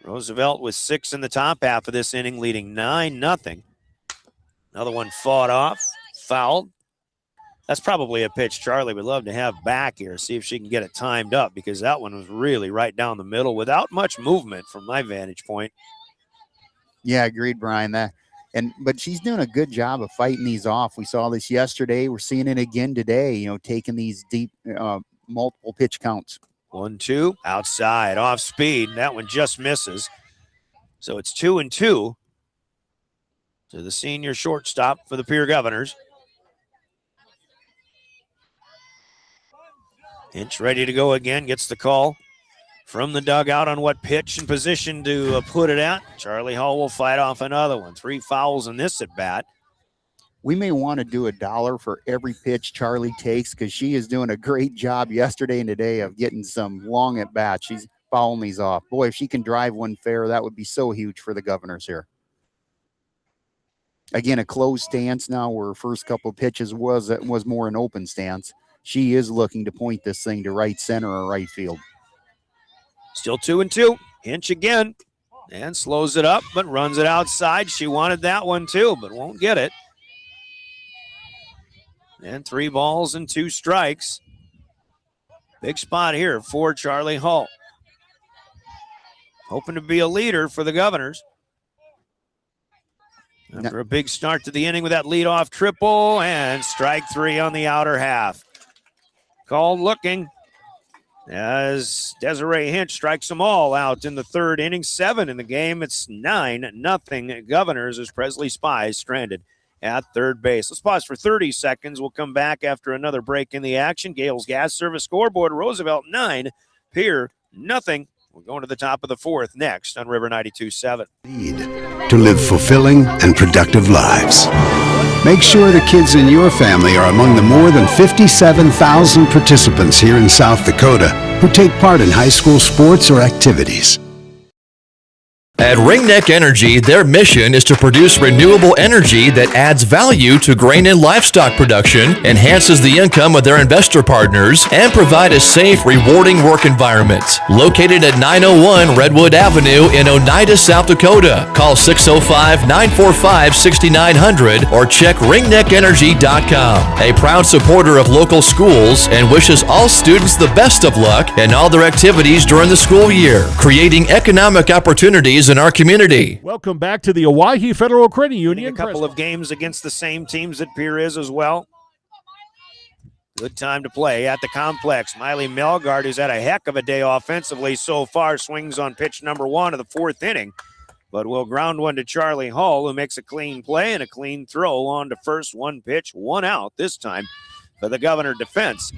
Roosevelt with 6 in the top half of this inning, leading 9-0. Another one fought off, fouled. That's probably a pitch Charlie would love to have back here, see if she can get it timed up, because that one was really right down the middle without much movement from my vantage point. Yeah, agreed, Brian. But she's doing a good job of fighting these off. We saw this yesterday. We're seeing it again today, taking these deep multiple pitch counts. 1-2, outside, off speed. That one just misses. So it's 2-2 to the senior shortstop for the Pierre Governors. Hinch ready to go again, gets the call from the dugout on what pitch and position to put it at. Charlie Hall will fight off another one. 3 fouls in this at bat. We may want to do $1 for every pitch Charlie takes, because she is doing a great job yesterday and today of getting some long at bats. She's fouling these off. Boy, if she can drive one fair, that would be so huge for the Governors here. Again, a closed stance now, where her first couple of pitches was more an open stance. She is looking to point this thing to right center or right field. Still 2-2. Hinch again and slows it up, but runs it outside. She wanted that one too, but won't get it. And 3 balls and 2 strikes. Big spot here for Charlie Hall. Hoping to be a leader for the Governors. After a big start to the inning with that leadoff triple, and strike 3 on the outer half. Called looking as Desiree Hinch strikes them all out in the 3rd inning. 7 in the game. It's 9-0 Governors as Presley Spies stranded at 3rd base. Let's pause for 30 seconds. We'll come back after another break in the action. Gales Gas Service scoreboard, Roosevelt 9, Pierre 0. We're going to the top of the 4th next on River 92.7. To live fulfilling and productive lives. Make sure the kids in your family are among the more than 57,000 participants here in South Dakota who take part in high school sports or activities. At Ringneck Energy, their mission is to produce renewable energy that adds value to grain and livestock production, enhances the income of their investor partners, and provide a safe, rewarding work environment. Located at 901 Redwood Avenue in Oneida, South Dakota. Call 605-945-6900 or check ringneckenergy.com. A proud supporter of local schools and wishes all students the best of luck in all their activities during the school year, creating economic opportunities in our community. Welcome back to the Owyhee Federal Credit Union. A couple of games against the same teams that Pierre is as well. Good time to play at the complex. Miley Melgard, who's had a heck of a day offensively so far, swings on pitch number 1 of the 4th inning, but will ground one to Charlie Hall, who makes a clean play and a clean throw on to first. 1 pitch, 1 out this time for the Governor defense.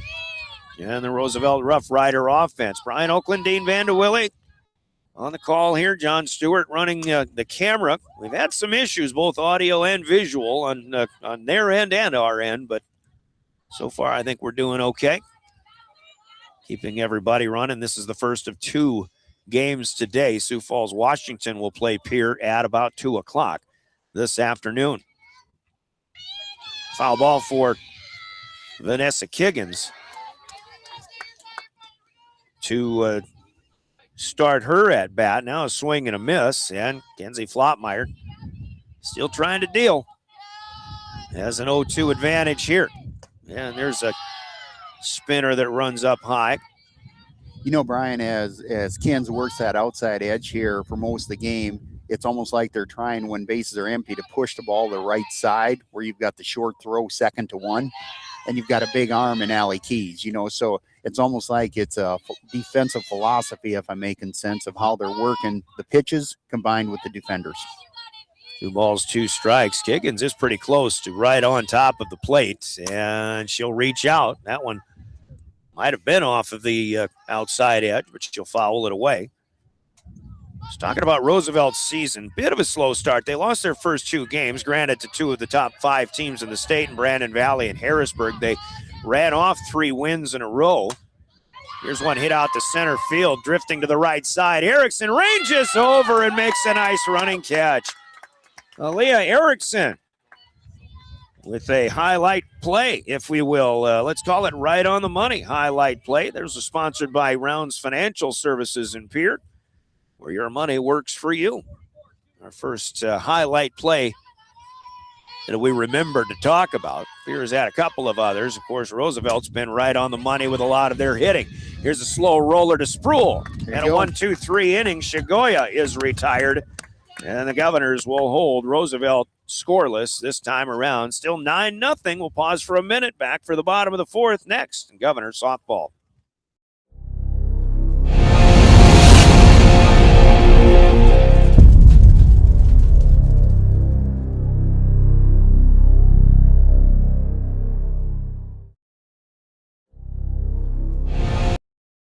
And the Roosevelt Rough Rider offense. Brian Oakland, Dean Vanderwille on the call here. John Stewart running the camera. We've had some issues, both audio and visual, on their end and our end, but so far I think we're doing okay. Keeping everybody running. This is the first of 2 games today. Sioux Falls, Washington will play Pierre at about 2 o'clock this afternoon. Foul ball for Vanessa Kiggins to start her at bat. Now a swing and a miss, and Kenzie Flotmeyer still trying to deal. Has an 0-2 advantage here. And there's a spinner that runs up high. Brian, as Kens works that outside edge here for most of the game, it's almost like they're trying, when bases are empty, to push the ball to the right side, where you've got the short throw 2nd to 1, and you've got a big arm in Allie Keys, so it's almost like it's a defensive philosophy, if I'm making sense, of how they're working the pitches combined with the defenders. 2 balls, 2 strikes. Kiggins is pretty close to right on top of the plate, and she'll reach out. That one might have been off of the outside edge, but she'll foul it away. Just talking about Roosevelt's season, bit of a slow start. They lost their first 2 games, granted to 2 of the top 5 teams in the state, in Brandon Valley and Harrisburg. They ran off 3 wins in a row. Here's one hit out to center field, drifting to the right side. Erickson ranges over and makes a nice running catch. Aaliyah Erickson with a highlight play, if we will. Let's call it right on the money highlight play. There's a sponsored by Rounds Financial Services in Pierre, where your money works for you. Our first highlight play that we remember to talk about. Pierre's had a couple of others. Of course, Roosevelt's been right on the money with a lot of their hitting. Here's a slow roller to Sproul. And a 1-2-3 inning. Shigoya is retired. And the Governors will hold Roosevelt scoreless this time around. Still 9-0. We'll pause for a minute. Back for the bottom of the fourth next. Governor softball.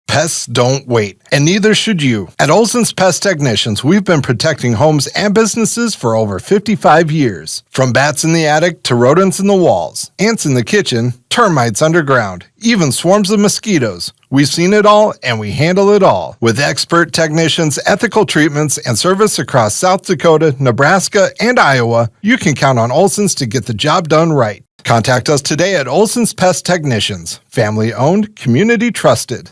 Pests don't wait, and neither should you. At Olson's Pest Technicians, we've been protecting homes and businesses for over 55 years. From bats in the attic to rodents in the walls, ants in the kitchen, termites underground, even swarms of mosquitoes. We've seen it all, and we handle it all. With expert technicians, ethical treatments, and service across South Dakota, Nebraska, and Iowa, you can count on Olson's to get the job done right. Contact us today at Olson's Pest Technicians. Family owned, community trusted.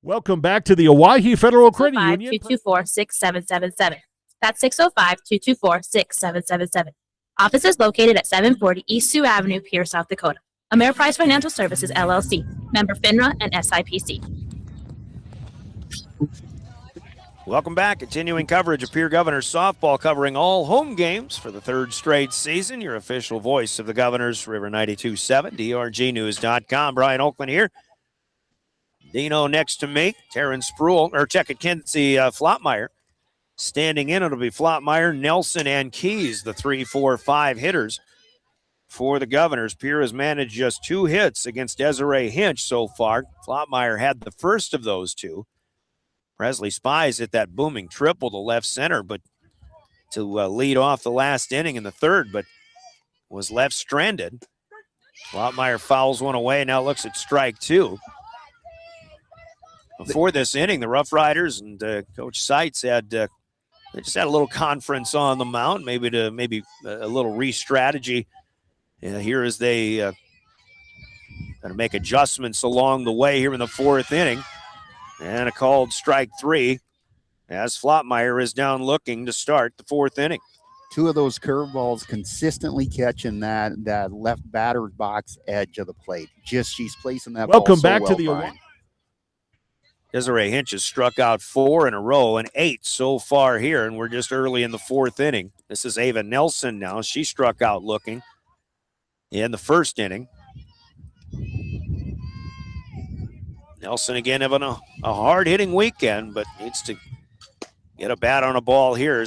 Welcome back to the Owyhee Federal Credit Union. 224-6777. That's 605-224-6777. Office is located at 740 East Sioux Avenue, Pierre, South Dakota. Ameriprise Financial Services, LLC. Member FINRA and SIPC. Welcome back. Continuing coverage of Pierre Governors softball, covering all home games for the third straight season. Your official voice of the Governors, River 92.7, DRGnews.com. Brian Oakland here. Dino next to me, Terrence Sproul, or check it, Kenzie Flottmeyer. Standing in, it'll be Flottmeyer, Nelson, and Keys, the 3, 4, 5 hitters for the Governors. Pierre has managed just 2 hits against Desiree Hinch so far. Flottmeyer had the first of those 2. Presley Spies hit that booming triple to left center, but to lead off the last inning in the third, but was left stranded. Flottmeyer fouls one away, now looks at strike 2. Before this inning, the Rough Riders and Coach Seitz had they just had a little conference on the mound, maybe a little re-strategy here as they going to make adjustments along the way here in the fourth inning. And a called strike 3 as Flottmeyer is down looking to start the fourth inning. 2 of those curveballs consistently catching that left batter's box edge of the plate. Just she's placing that Welcome ball so back well, to the Brian. Desiree Hinch has struck out 4 in a row and 8 so far here, and we're just early in the fourth inning. This is Ava Nelson now. She struck out looking in the first inning. Nelson again having a hard-hitting weekend, but needs to get a bat on a ball here.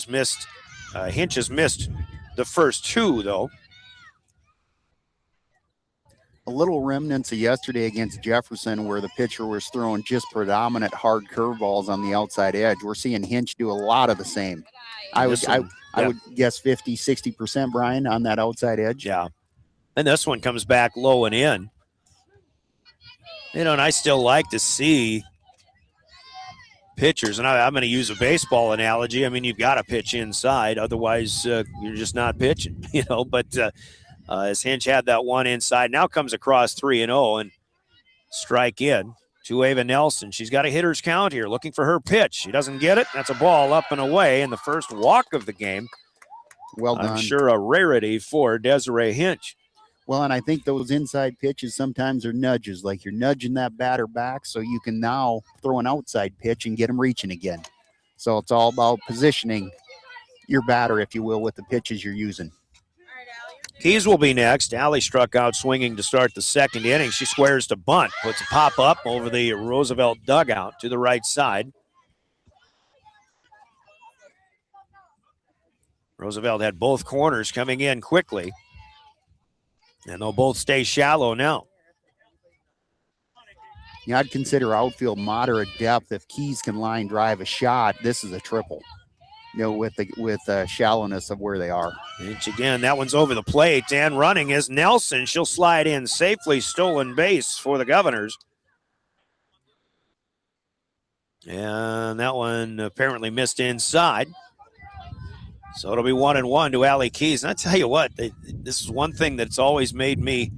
Hinch has missed the first 2, though. A little remnants of yesterday against Jefferson where the pitcher was throwing just predominant hard curveballs on the outside edge. We're seeing Hinch do a lot of the same. I would guess 50, 60%, Brian, on that outside edge. Yeah. And this one comes back low and in. And I still like to see pitchers, and I'm going to use a baseball analogy. I mean, you've got to pitch inside. Otherwise, you're just not pitching, but as Hinch had that one inside, now comes across 3-0 and strike in to Ava Nelson. She's got a hitter's count here, looking for her pitch. She doesn't get it. That's a ball up and away, and the first walk of the game. Well done. I'm sure a rarity for Desiree Hinch. Well, and I think those inside pitches sometimes are nudges, like you're nudging that batter back so you can now throw an outside pitch and get him reaching again. So it's all about positioning your batter, if you will, with the pitches you're using. Keys will be next. Allie struck out swinging to start the second inning. She squares to bunt, puts a pop up over the Roosevelt dugout to the right side. Roosevelt had both corners coming in quickly, and they'll both stay shallow now. Yeah, I'd consider outfield moderate depth. If Keys can line drive a shot, this is a triple. With the shallowness of where they are. Hinch again, that one's over the plate, and running is Nelson. She'll slide in safely, stolen base for the Governors. And that one apparently missed inside. So it'll be 1-1 to Allie Keys. And I tell you what, this is one thing that's always made me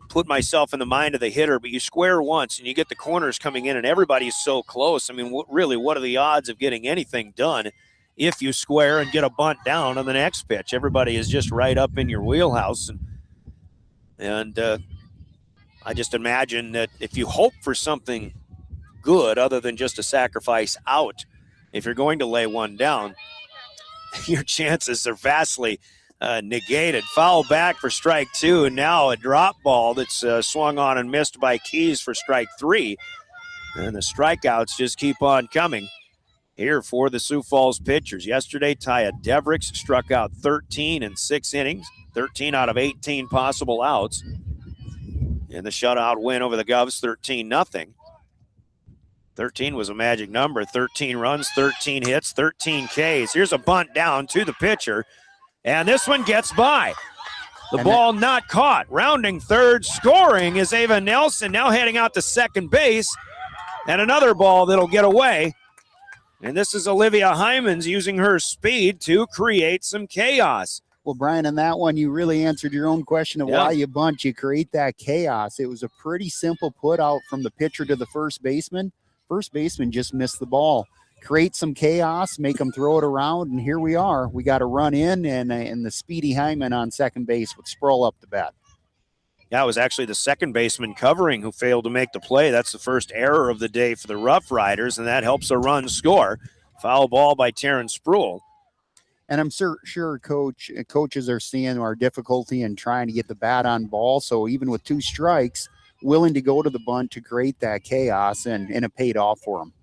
put myself in the mind of the hitter, but you square once and you get the corners coming in and everybody's so close. I mean, really, what are the odds of getting anything done? if you square and get a bunt down on the next pitch. Everybody is just right up in your wheelhouse. And I just imagine that if you hope for something good other than just a sacrifice out, if you're going to lay one down, your chances are vastly negated. Foul back for strike 2, and now a drop ball that's swung on and missed by Keys for strike 3. And the strikeouts just keep on coming here for the Sioux Falls pitchers. Yesterday, Taya Devricks struck out 13 in 6 innings, 13 out of 18 possible outs. In the shutout win over the Govs, 13-0. 13 was a magic number. 13 runs, 13 hits, 13 Ks. Here's a bunt down to the pitcher, and this one gets by. The ball not caught. Rounding third, scoring is Ava Nelson, now heading out to second base, and another ball that'll get away. And this is Olivia Hymans using her speed to create some chaos. Well, Brian, on that one, you really answered your own question of why you bunt. You create that chaos. It was a pretty simple put out from the pitcher to the first baseman. First baseman just missed the ball. Create some chaos, make them throw it around, and here we are. We got a run in, and the speedy Hyman on second base with Sproul up the bat. Yeah, it was actually the second baseman covering who failed to make the play. That's the first error of the day for the Rough Riders, and that helps a run score. Foul ball by Taryn Sproul. And I'm sure coaches are seeing our difficulty in trying to get the bat on ball. So even with 2 strikes, willing to go to the bunt to create that chaos, and it paid off for them.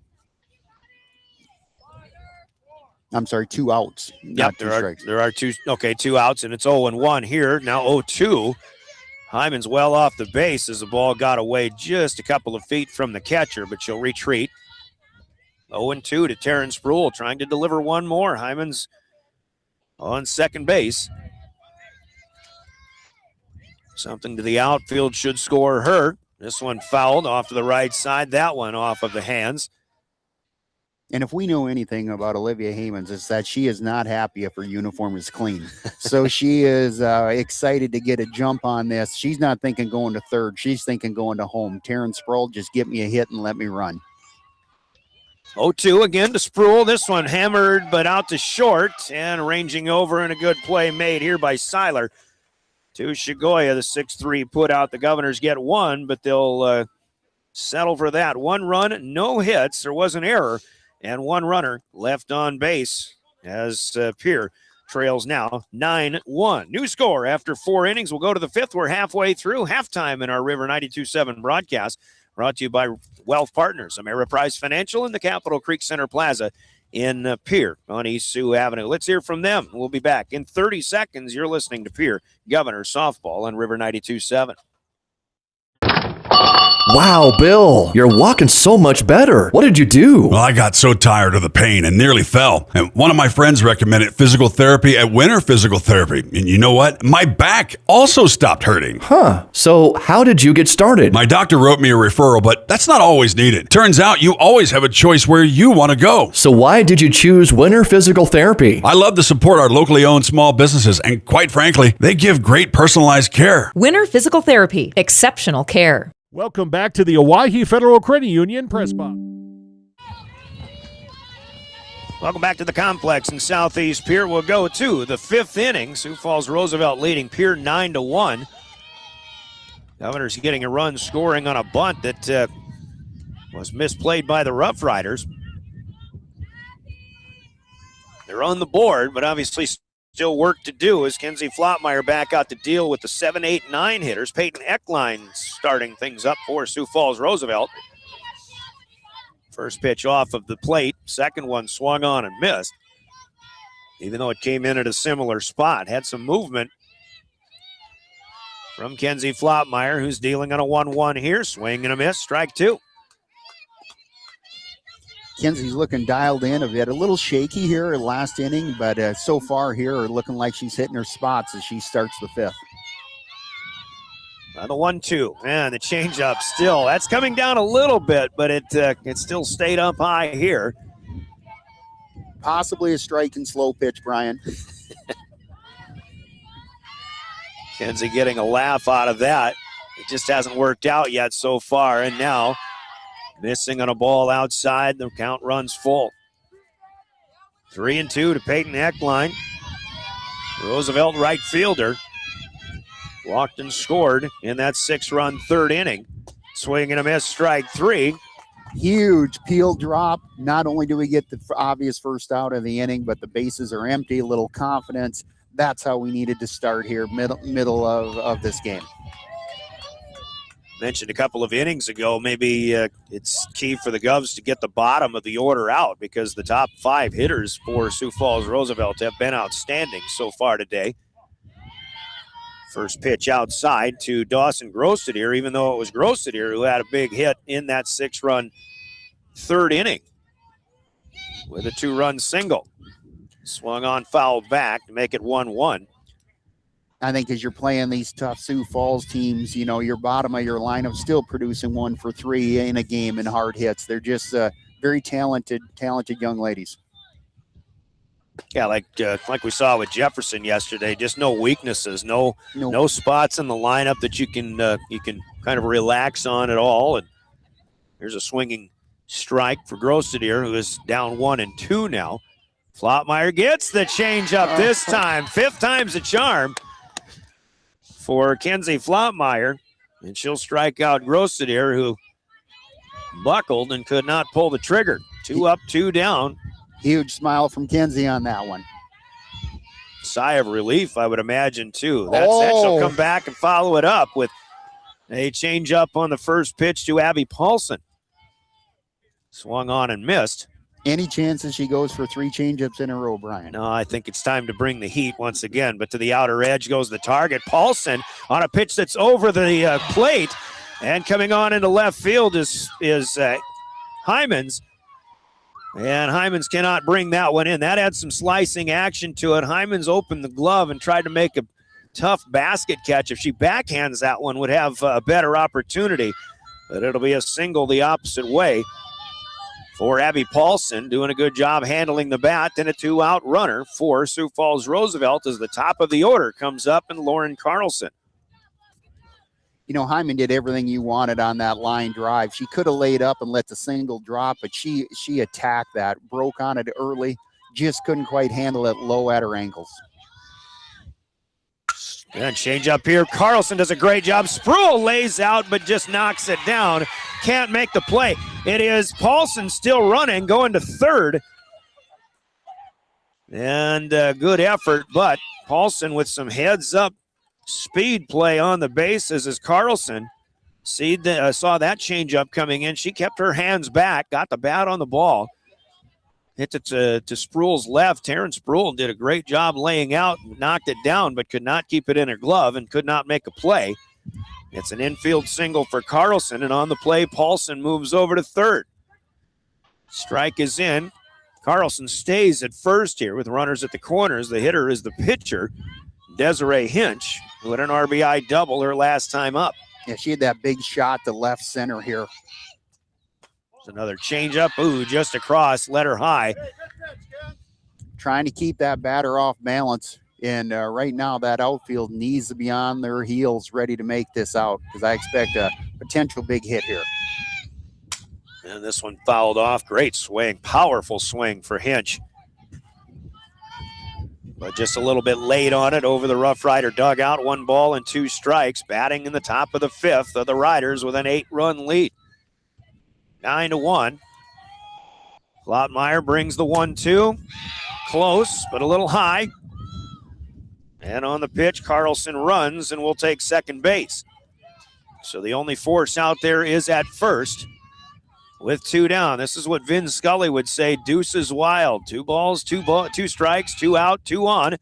I'm sorry, 2 outs. Yep, there are 2. Okay, 2 outs, and it's 0-1 here. Now 0-2. Hyman's well off the base as the ball got away just a couple of feet from the catcher, but she'll retreat. 0-2 to Taryn Sproul, trying to deliver one more. Hyman's on second base. Something to the outfield should score her. This one fouled off to the right side. That one off of the hands. And if we know anything about Olivia Hymans, it's that she is not happy if her uniform is clean. So she is excited to get a jump on this. She's not thinking going to third. She's thinking going to home. Taryn Sproul, just get me a hit and let me run. 0-2 again to Sproul. This one hammered but out to short, and ranging over, and a good play made here by Seiler to Shigoya. The 6-3 put out. The Governors get 1, but they'll settle for that. 1 run, no hits. There was an error, and 1 runner left on base as Pierre trails now 9-1. New score after 4 innings. We'll go to the 5th. We're halfway through halftime in our River 92.7 broadcast. Brought to you by Wealth Partners, Ameriprise Financial in the Capitol Creek Center Plaza in Pierre on East Sioux Avenue. Let's hear from them. We'll be back in 30 seconds. You're listening to Pierre Governor Softball on River 92.7. Wow, Bill, you're walking so much better. What did you do? Well, I got so tired of the pain and nearly fell. And one of my friends recommended physical therapy at Winter Physical Therapy. And you know what? My back also stopped hurting. Huh. So how did you get started? My doctor wrote me a referral, but that's not always needed. Turns out you always have a choice where you want to go. So why did you choose Winter Physical Therapy? I love to support our locally owned small businesses, and quite frankly, they give great personalized care. Winter Physical Therapy. Exceptional care. Welcome back to the Owyhee Federal Credit Union Press Box. Welcome back to the complex in Southeast Pierre. We'll go to the 5th inning. Sioux Falls Roosevelt leading Pierre 9-1. Governors getting a run scoring on a bunt that was misplayed by the Rough Riders. They're on the board, but obviously still work to do as Kenzie Flottmeyer back out to deal with the 7, 8, 9 hitters. Peyton Eckline starting things up for Sioux Falls Roosevelt. First pitch off of the plate. Second one swung on and missed. Even though it came in at a similar spot. Had some movement from Kenzie Flottmeyer, who's dealing on a 1-1 here. Swing and a miss. Strike 2. Kenzie's looking dialed in a bit. A little shaky here last inning, but so far here looking like she's hitting her spots as she starts the 5th. The 1-2, and the changeup still. That's coming down a little bit, but it still stayed up high here. Possibly a strike and slow pitch, Brian. Kenzie getting a laugh out of that. It just hasn't worked out yet so far, and now missing on a ball outside. The count runs full. 3-2 to Peyton Eckline. Roosevelt right fielder. Walked and scored in that 6-run third inning. Swing and a miss, strike 3. Huge peel drop. Not only do we get the obvious first out of the inning, but the bases are empty, a little confidence. That's how we needed to start here, middle of this game. Mentioned a couple of innings ago, maybe it's key for the Govs to get the bottom of the order out because the top 5 hitters for Sioux Falls Roosevelt have been outstanding so far today. First pitch outside to Dawson Grossadier, even though it was Grossadier who had a big hit in that 6-run third inning with a 2-run single. Swung on, fouled back to make it 1-1. I think as you're playing these tough Sioux Falls teams, you know, your bottom of your lineup still producing 1 for 3 in a game in hard hits. They're just very talented young ladies. Yeah, like we saw with Jefferson yesterday, just no weaknesses, no spots in the lineup that you can kind of relax on at all. And here's a swinging strike for Grossadier, who is down 1-2 now. Flottmeyer gets the changeup this time, 5th time's a charm for Kenzie Flottmeyer, and she'll strike out Grossadier, who buckled and could not pull the trigger. 2 up, 2 down. Huge smile from Kenzie on that one. Sigh of relief, I would imagine, too. She'll come back and follow it up with a changeup on the first pitch to Abby Paulson. Swung on and missed. Any chances she goes for 3 changeups in a row, Brian? No, I think it's time to bring the heat once again. But to the outer edge goes the target. Paulson on a pitch that's over the plate. And coming on into left field is Hyman's. And Hyman's cannot bring that one in. That had some slicing action to it. Hyman's opened the glove and tried to make a tough basket catch. If she backhands that one, would have a better opportunity. But it'll be a single the opposite way for Abby Paulson, doing a good job handling the bat. Then a 2-out runner for Sioux Falls Roosevelt as the top of the order comes up, and Lauren Carlson. You know, Hyman did everything you wanted on that line drive. She could have laid up and let the single drop, but she attacked that, broke on it early, just couldn't quite handle it low at her ankles. And change up here. Carlson does a great job. Spruill lays out, but just knocks it down. Can't make the play. It is Paulson still running, going to third. And good effort, but Paulson with some heads-up speed play on the bases as Carlson saw that changeup coming in. She kept her hands back, got the bat on the ball. Hit it to Spruill's left. Taryn Spruill did a great job laying out, knocked it down, but could not keep it in her glove and could not make a play. It's an infield single for Carlson, and on the play, Paulson moves over to third. Strike is in. Carlson stays at first here with runners at the corners. The hitter is the pitcher, Desiree Hinch, who had an RBI double her last time up. Yeah, she had that big shot to left center here. Another changeup. Ooh, just across, let her high. Trying to keep that batter off balance. And right now that outfield needs to be on their heels ready to make this out because I expect a potential big hit here. And this one fouled off. Great swing. Powerful swing for Hinch. But just a little bit late on it over the Rough Rider dugout. 1 ball and 2 strikes. Batting in the top of the 5th of the Riders with an 8-run lead. 9-1. Flottmeyer brings the 1-2. Close, but a little high. And on the pitch, Carlson runs and will take second base. So the only force out there is at first with 2 down. This is what Vin Scully would say, deuces wild. 2 balls, 2 strikes, 2 out, 2 on.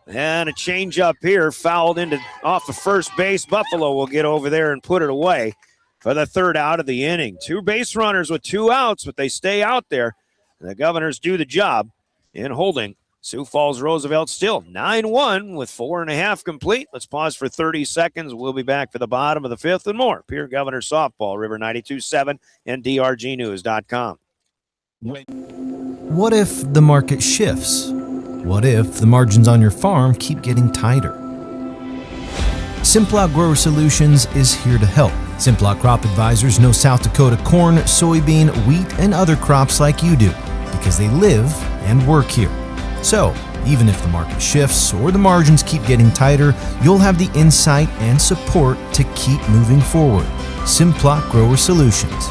And a change up here, fouled off the first base. Buffalo will get over there and put it away for the 3rd out of the inning. 2 base runners with 2 outs, but they stay out there. The Governors do the job in holding Sioux Falls Roosevelt still 9-1 with 4.5 complete. Let's pause for 30 seconds. We'll be back for the bottom of the 5th and more. Pierre Governor Softball, River 92.7 and drgnews.com. What if the market shifts? What if the margins on your farm keep getting tighter? Simplot Grower Solutions is here to help. Simplot Crop Advisors know South Dakota corn, soybean, wheat, and other crops like you do. because they live and work here. So, even if the market shifts or the margins keep getting tighter, you'll have the insight and support to keep moving forward. Simplot Grower Solutions.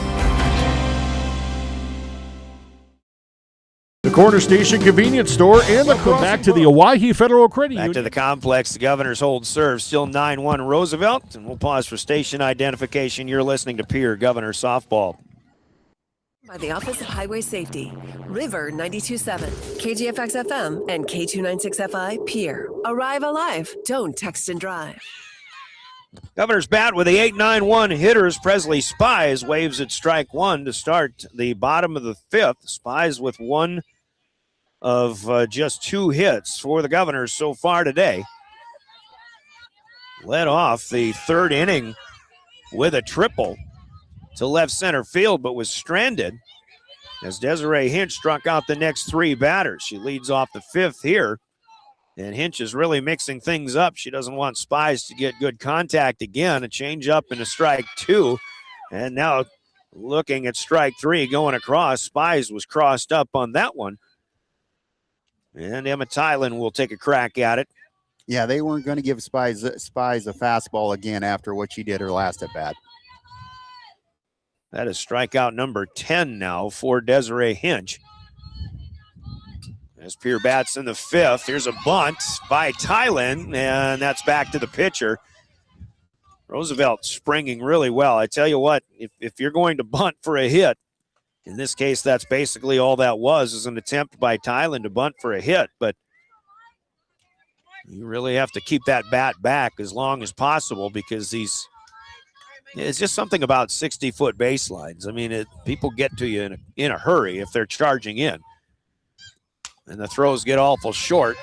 The Corner Station Convenience Store and Welcome back to the Owyhee Federal Credit Union. Back to the complex. The Governor's hold serve still 9-1 Roosevelt. And we'll pause for station identification. You're listening to Pierre Governor Softball. By the Office of Highway Safety, River 92.7, KGFX FM, and K296FI, Pierre. Arrive alive. Don't text and drive. Governor's bat with the 8-9-1 hitters. Presley Spies waves at strike one to start the bottom of the fifth. Spies with one of just two hits for the Governors so far today. Led off the third inning with a triple to left center field, but was stranded as Desiree Hinch struck out the next three batters. She leads off the fifth here, and Hinch is really mixing things up. She doesn't want Spies to get good contact again. A change up and a strike two, and now looking at strike three going across. Spies was crossed up on that one, and Emma Tylen will take a crack at it. Yeah, they weren't going to give Spies a fastball again after what she did her last at bat. That is strikeout number 10 now for Desiree Hinch. As Pierre bats in the fifth, here's a bunt by Tylen, and that's back to the pitcher. Roosevelt springing really well. I tell you what, if you're going to bunt for a hit, in this case, that's basically all that was, is an attempt by Tylen to bunt for a hit, but you really have to keep that bat back as long as possible because it's just something about 60-foot baselines. I mean, people get to you in a hurry if they're charging in. And the throws get awful short.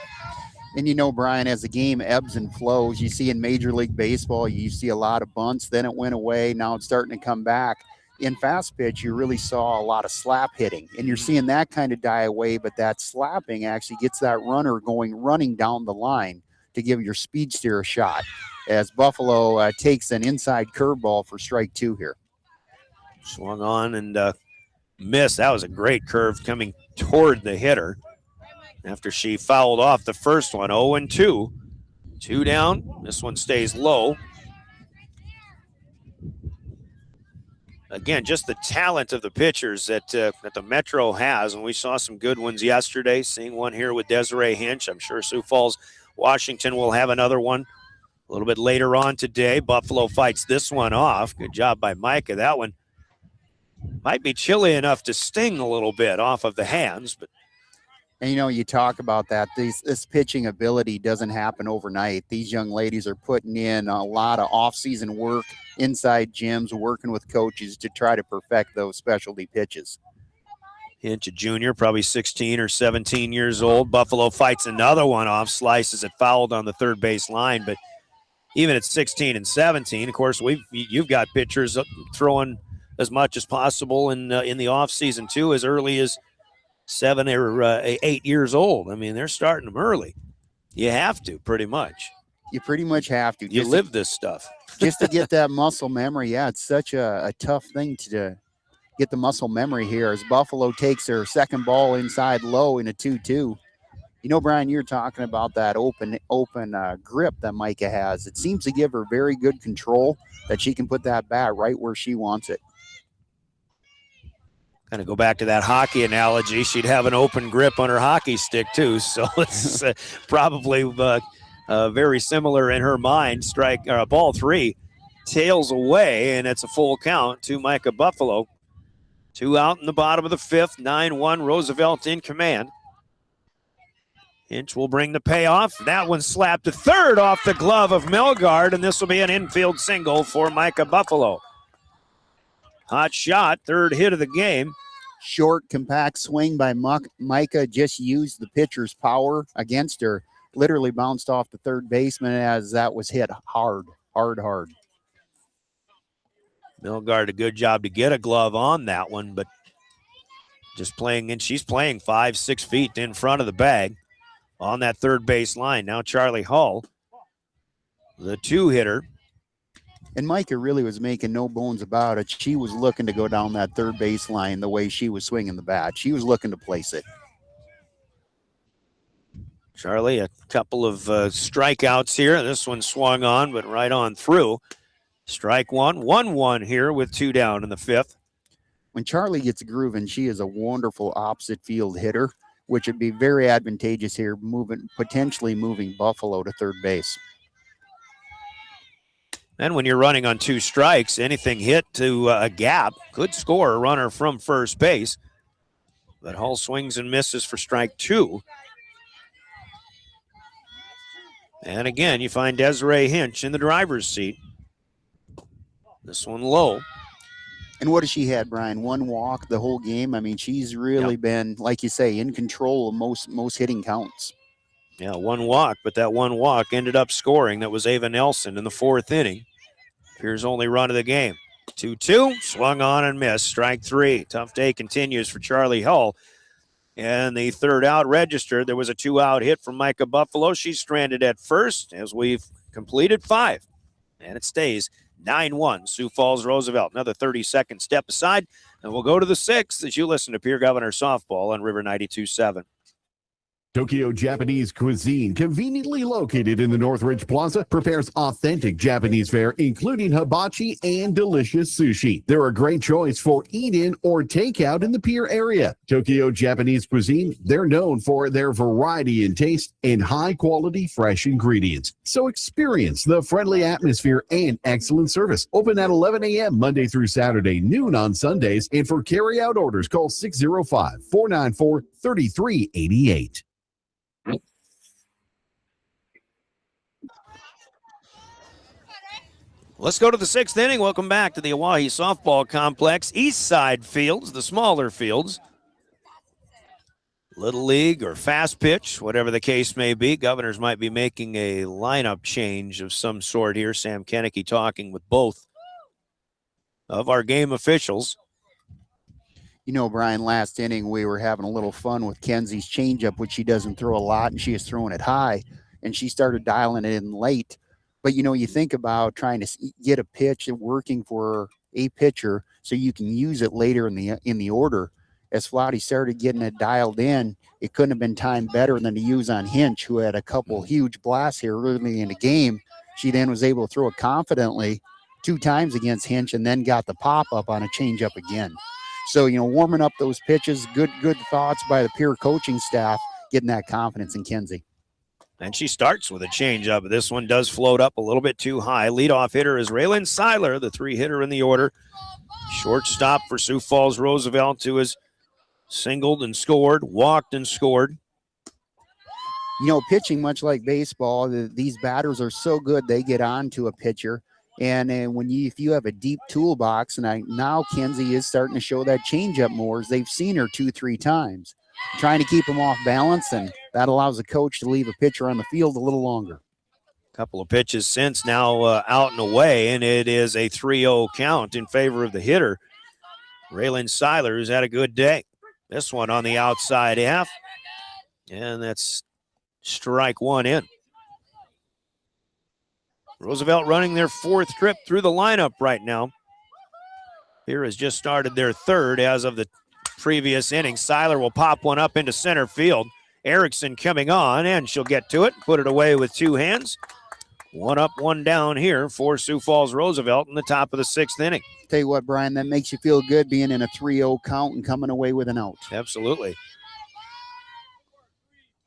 And you know, Brian, as the game ebbs and flows, you see in Major League Baseball, you see a lot of bunts, then it went away, now it's starting to come back. In fast pitch, you really saw a lot of slap hitting, and you're seeing that kind of die away, but that slapping actually gets that runner running down the line to give your speed steer a shot, as Buffalo takes an inside curveball for strike two here. Swung on and missed. That was a great curve coming toward the hitter after she fouled off the first one. 0-2. Two down. This one stays low. Again, just the talent of the pitchers that the Metro has, and we saw some good ones yesterday. Seeing one here with Desiree Hinch. I'm sure Sioux Falls, Washington will have another one a little bit later on today. Buffalo fights this one off. Good job by Micah. That one might be chilly enough to sting a little bit off of the hands, but. And, you know, you talk about that. This pitching ability doesn't happen overnight. These young ladies are putting in a lot of off-season work inside gyms, working with coaches to try to perfect those specialty pitches. Hinch, a junior, probably 16 or 17 years old. Buffalo fights another one off, slices it fouled on the third base line. But even at 16 and 17, of course, you've got pitchers throwing as much as possible in the offseason, too, as early as 7 or 8 years old. I mean, they're starting them early. You have to, pretty much. You pretty much have to. You live this stuff. Just to get that muscle memory. Yeah, it's such a tough thing to get the muscle memory here as Buffalo takes their second ball inside low in a 2-2. You know, Brian, you're talking about that open grip that Micah has. It seems to give her very good control that she can put that bat right where she wants it. Kind of go back to that hockey analogy. She'd have an open grip on her hockey stick too, so it's probably very similar in her mind. Ball three, tails away, and it's a full count to Micah Buffalo. Two out in the bottom of the fifth. 9-1. Roosevelt in command. Hinch will bring the payoff. That one slapped to third off the glove of Melgard, and this will be an infield single for Micah Buffalo. Hot shot, third hit of the game. Short, compact swing by Micah, just used the pitcher's power against her. Literally bounced off the third baseman as that was hit hard. Melgard, a good job to get a glove on that one, but just playing, and she's playing 5-6 feet in front of the bag on that third base line. Now Charlie Hull, the two hitter, And Micah really was making no bones about it. She was looking to go down that third base line the way she was swinging the bat. She was looking to place it. Charlie, a couple of strikeouts here. This one swung on, but right on through. Strike one, 1-1 here with 2 down in the 5th. When Charlie gets grooving, she is a wonderful opposite field hitter, which would be very advantageous here, potentially moving Buffalo to third base. And when you're running on 2 strikes, anything hit to a gap could score a runner from first base. But Hull swings and misses for strike 2. And again, you find Desiree Hinch in the driver's seat. This one low. And what has she had, Brian? 1 walk the whole game? I mean, she's really been, like you say, in control of most hitting counts. Yeah, 1 walk, but that 1 walk ended up scoring. That was Ava Nelson in the 4th inning. Pierre's only run of the game. 2-2, swung on and missed. Strike 3. Tough day continues for Charlie Hull. And the 3rd out registered. There was a 2-out hit from Micah Buffalo. She's stranded at first as we've completed 5. And it stays 9-1. Sioux Falls Roosevelt. Another 30-second step aside. And we'll go to the 6th as you listen to Pierre Governor Softball on River 92.7. Tokyo Japanese Cuisine, conveniently located in the Northridge Plaza, prepares authentic Japanese fare, including hibachi and delicious sushi. They're a great choice for eat-in or takeout in the Pierre area. Tokyo Japanese Cuisine, they're known for their variety in taste and high-quality fresh ingredients. So experience the friendly atmosphere and excellent service. Open at 11 a.m. Monday through Saturday, noon on Sundays, and for carry-out orders, call 605-494-3388. Let's go to the 6th inning. Welcome back to the Owyhee Softball Complex. East side fields, the smaller fields. Little league or fast pitch, whatever the case may be. Governors might be making a lineup change of some sort here. Sam Kennecke talking with both of our game officials. You know, Brian, last inning we were having a little fun with Kenzie's changeup, which she doesn't throw a lot, and she is throwing it high, and she started dialing it in late. But, you know, you think about trying to get a pitch and working for a pitcher so you can use it later in the order. As Flotty started getting it dialed in, it couldn't have been timed better than to use on Hinch, who had a couple huge blasts here early in the game. She then was able to throw it confidently 2 times against Hinch and then got the pop-up on a changeup again. So, you know, warming up those pitches, good thoughts by the Pierre coaching staff, getting that confidence in Kenzie. And she starts with a changeup. This one does float up a little bit too high. Leadoff hitter is Raylan Seiler, the 3-hitter in the order. Shortstop for Sioux Falls Roosevelt, who has singled and scored, walked and scored. You know, pitching, much like baseball, these batters are so good they get on to a pitcher. And if you have a deep toolbox, and now Kenzie is starting to show that changeup more as they've seen her 2-3 times, trying to keep them off balance, and that allows the coach to leave a pitcher on the field a little longer. Couple of pitches since now out and away, and it is a 3-0 count in favor of the hitter. Raylan Seiler, who's had a good day. This one on the outside half, and that's strike 1 in. Roosevelt running their 4th trip through the lineup right now. Here has just started their 3rd as of the previous inning. Seiler will pop one up into center field. Erickson coming on, and she'll get to it, put it away with 2 hands. 1 up, 1 down here for Sioux Falls Roosevelt in the top of the 6th inning. Tell you what, Brian, that makes you feel good being in a 3-0 count and coming away with an out. Absolutely.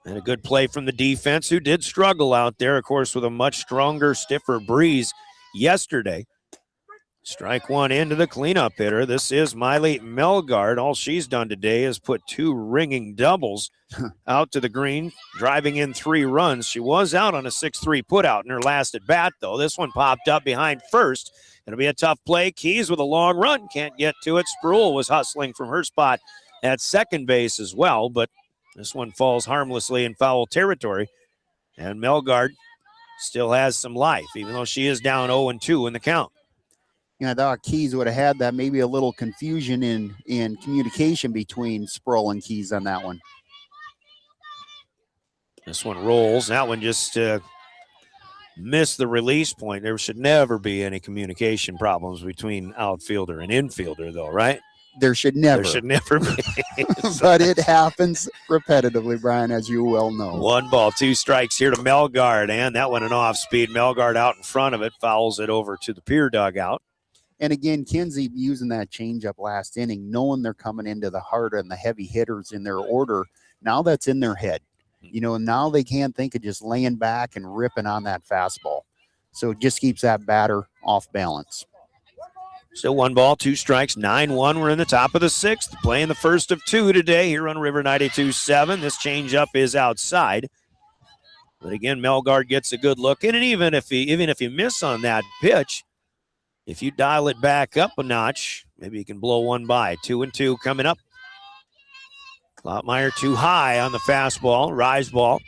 And a good play from the defense, who did struggle out there, of course, with a much stronger, stiffer breeze yesterday. Strike 1 into the cleanup hitter. This is Miley Melgard. All she's done today is put 2 ringing doubles out to the green, driving in 3 runs. She was out on a 6-3 putout in her last at bat, though. This one popped up behind first. It'll be a tough play. Keys with a long run. Can't get to it. Spruill was hustling from her spot at second base as well, but this one falls harmlessly in foul territory. And Melgard still has some life, even though she is down 0-2 in the count. You know, I thought Keys would have had that, maybe a little confusion in communication between Spruill and Keys on that one. This one rolls. That one just missed the release point. There should never be any communication problems between outfielder and infielder, though, right? There should never. There should never be. But it happens repetitively, Brian, as you well know. 1 ball, 2 strikes here to Melgard, and that went an off-speed. Melgard out in front of it, fouls it over to the Pierre dugout. And again, Kinsey using that changeup last inning, knowing they're coming into the heart and the heavy hitters in their order. Now that's in their head. Now they can't think of just laying back and ripping on that fastball. So it just keeps that batter off balance. Still 1 ball, 2 strikes, 9-1. We're in the top of the 6th, playing the first of 2 today here on River 92.7. This changeup is outside. But again, Melgard gets a good look in, and even if you miss on that pitch, if you dial it back up a notch, maybe you can blow one by. 2-2 coming up. Kloppmeyer too high on the fastball, rise ball.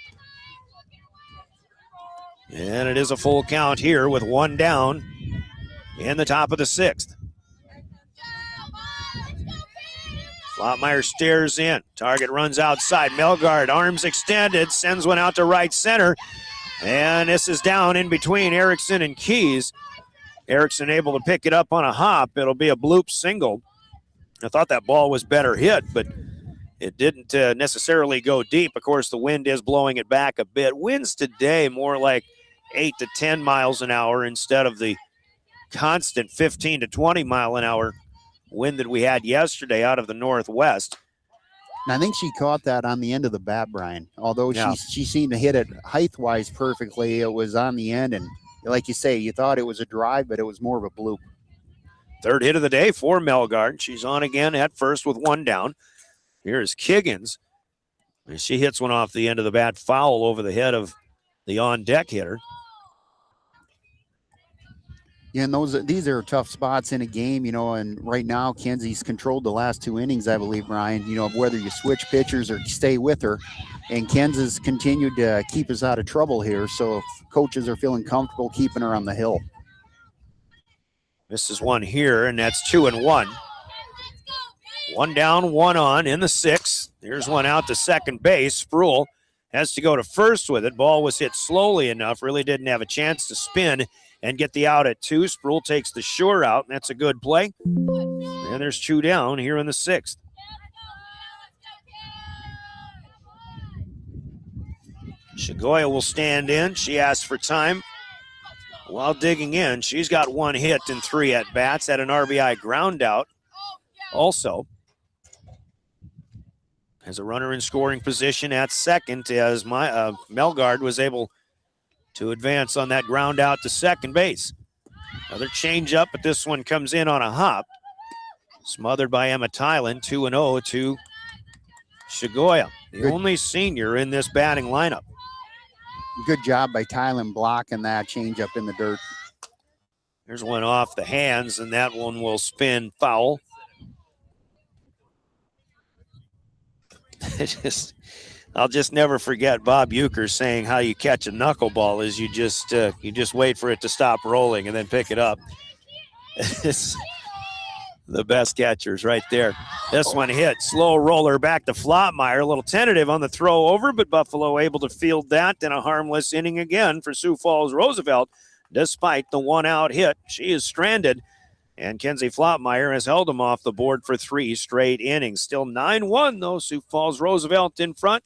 And it is a full count here with 1 down in the top of the 6th. Kloppmeyer stares in. Target runs outside. Melgard, arms extended, sends one out to right center. And this is down in between Erickson and Keys. Erickson able to pick it up on a hop. It'll be a bloop single. I thought that ball was better hit, but it didn't necessarily go deep. Of course, the wind is blowing it back a bit. Winds today more like 8 to 10 miles an hour instead of the constant 15 to 20 mile an hour wind that we had yesterday out of the northwest. And I think she caught that on the end of the bat, Brian. Although she seemed to hit it height-wise perfectly, it was on the end. And like you say, you thought it was a drive, but it was more of a bloop. 3rd hit of the day for Melgard. She's on again at first with 1 down. Here's Kiggins. And she hits one off the end of the bat, foul over the head of the on-deck hitter. Yeah, and these are tough spots in a game, and right now Kenzie's controlled the last 2 innings, I believe, Brian, of whether you switch pitchers or stay with her. And Kenzie's continued to keep us out of trouble here, so coaches are feeling comfortable keeping her on the hill. This is one here, and that's 2-1. 1 down, 1 on in the 6th. Here's one out to second base. Sproul has to go to first with it. Ball was hit slowly enough, really didn't have a chance to spin and get the out at 2. Sproul takes the sure out, and that's a good play. And there's 2 down here in the 6th. Shigoya will stand in. She asks for time. While digging in, she's got 1 hit and 3 at-bats, had an RBI ground out. Also, has a runner in scoring position at second as Melgard was able to advance on that ground out to second base. Another changeup, but this one comes in on a hop. Smothered by Emma Tylen, 2-0 to Shigoya, the only senior in this batting lineup. Good job by Tylen blocking that changeup in the dirt. There's one off the hands, and that one will spin foul. I'll just never forget Bob Euchre saying how you catch a knuckleball is you just wait for it to stop rolling and then pick it up. It's the best catchers right there. This one hit. Slow roller back to Flottmeyer. A little tentative on the throw over, but Buffalo able to field that. And a harmless inning again for Sioux Falls Roosevelt. Despite the 1-out hit, she is stranded. And Kenzie Flottmeyer has held him off the board for 3 straight innings. Still 9-1, though. Sioux Falls Roosevelt in front.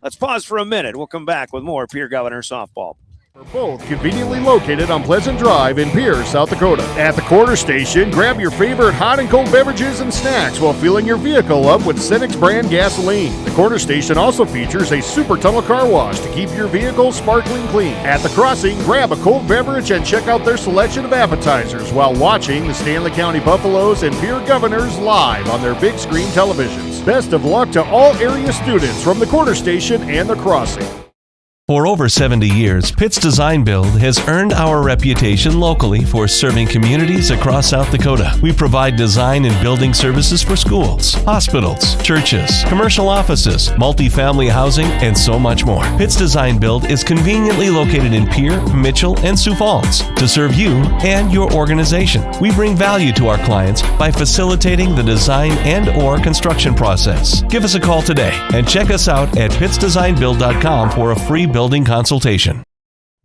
Let's pause for a minute. We'll come back with more Pierre Governor softball. We're both conveniently located on Pleasant Drive in Pierre, South Dakota. At the quarter station, grab your favorite hot and cold beverages and snacks while filling your vehicle up with Cenex brand gasoline. The quarter station also features a super tunnel car wash to keep your vehicle sparkling clean. At the crossing, grab a cold beverage and check out their selection of appetizers while watching the Stanley County Buffaloes and Pierre Governors live on their big screen televisions. Best of luck to all area students from the quarter station and the crossing. For over 70 years, Pitt's Design Build has earned our reputation locally for serving communities across South Dakota. We provide design and building services for schools, hospitals, churches, commercial offices, multifamily housing, and so much more. Pitt's Design Build is conveniently located in Pierre, Mitchell, and Sioux Falls to serve you and your organization. We bring value to our clients by facilitating the design and/or construction process. Give us a call today and check us out at pittsdesignbuild.com for a free building consultation.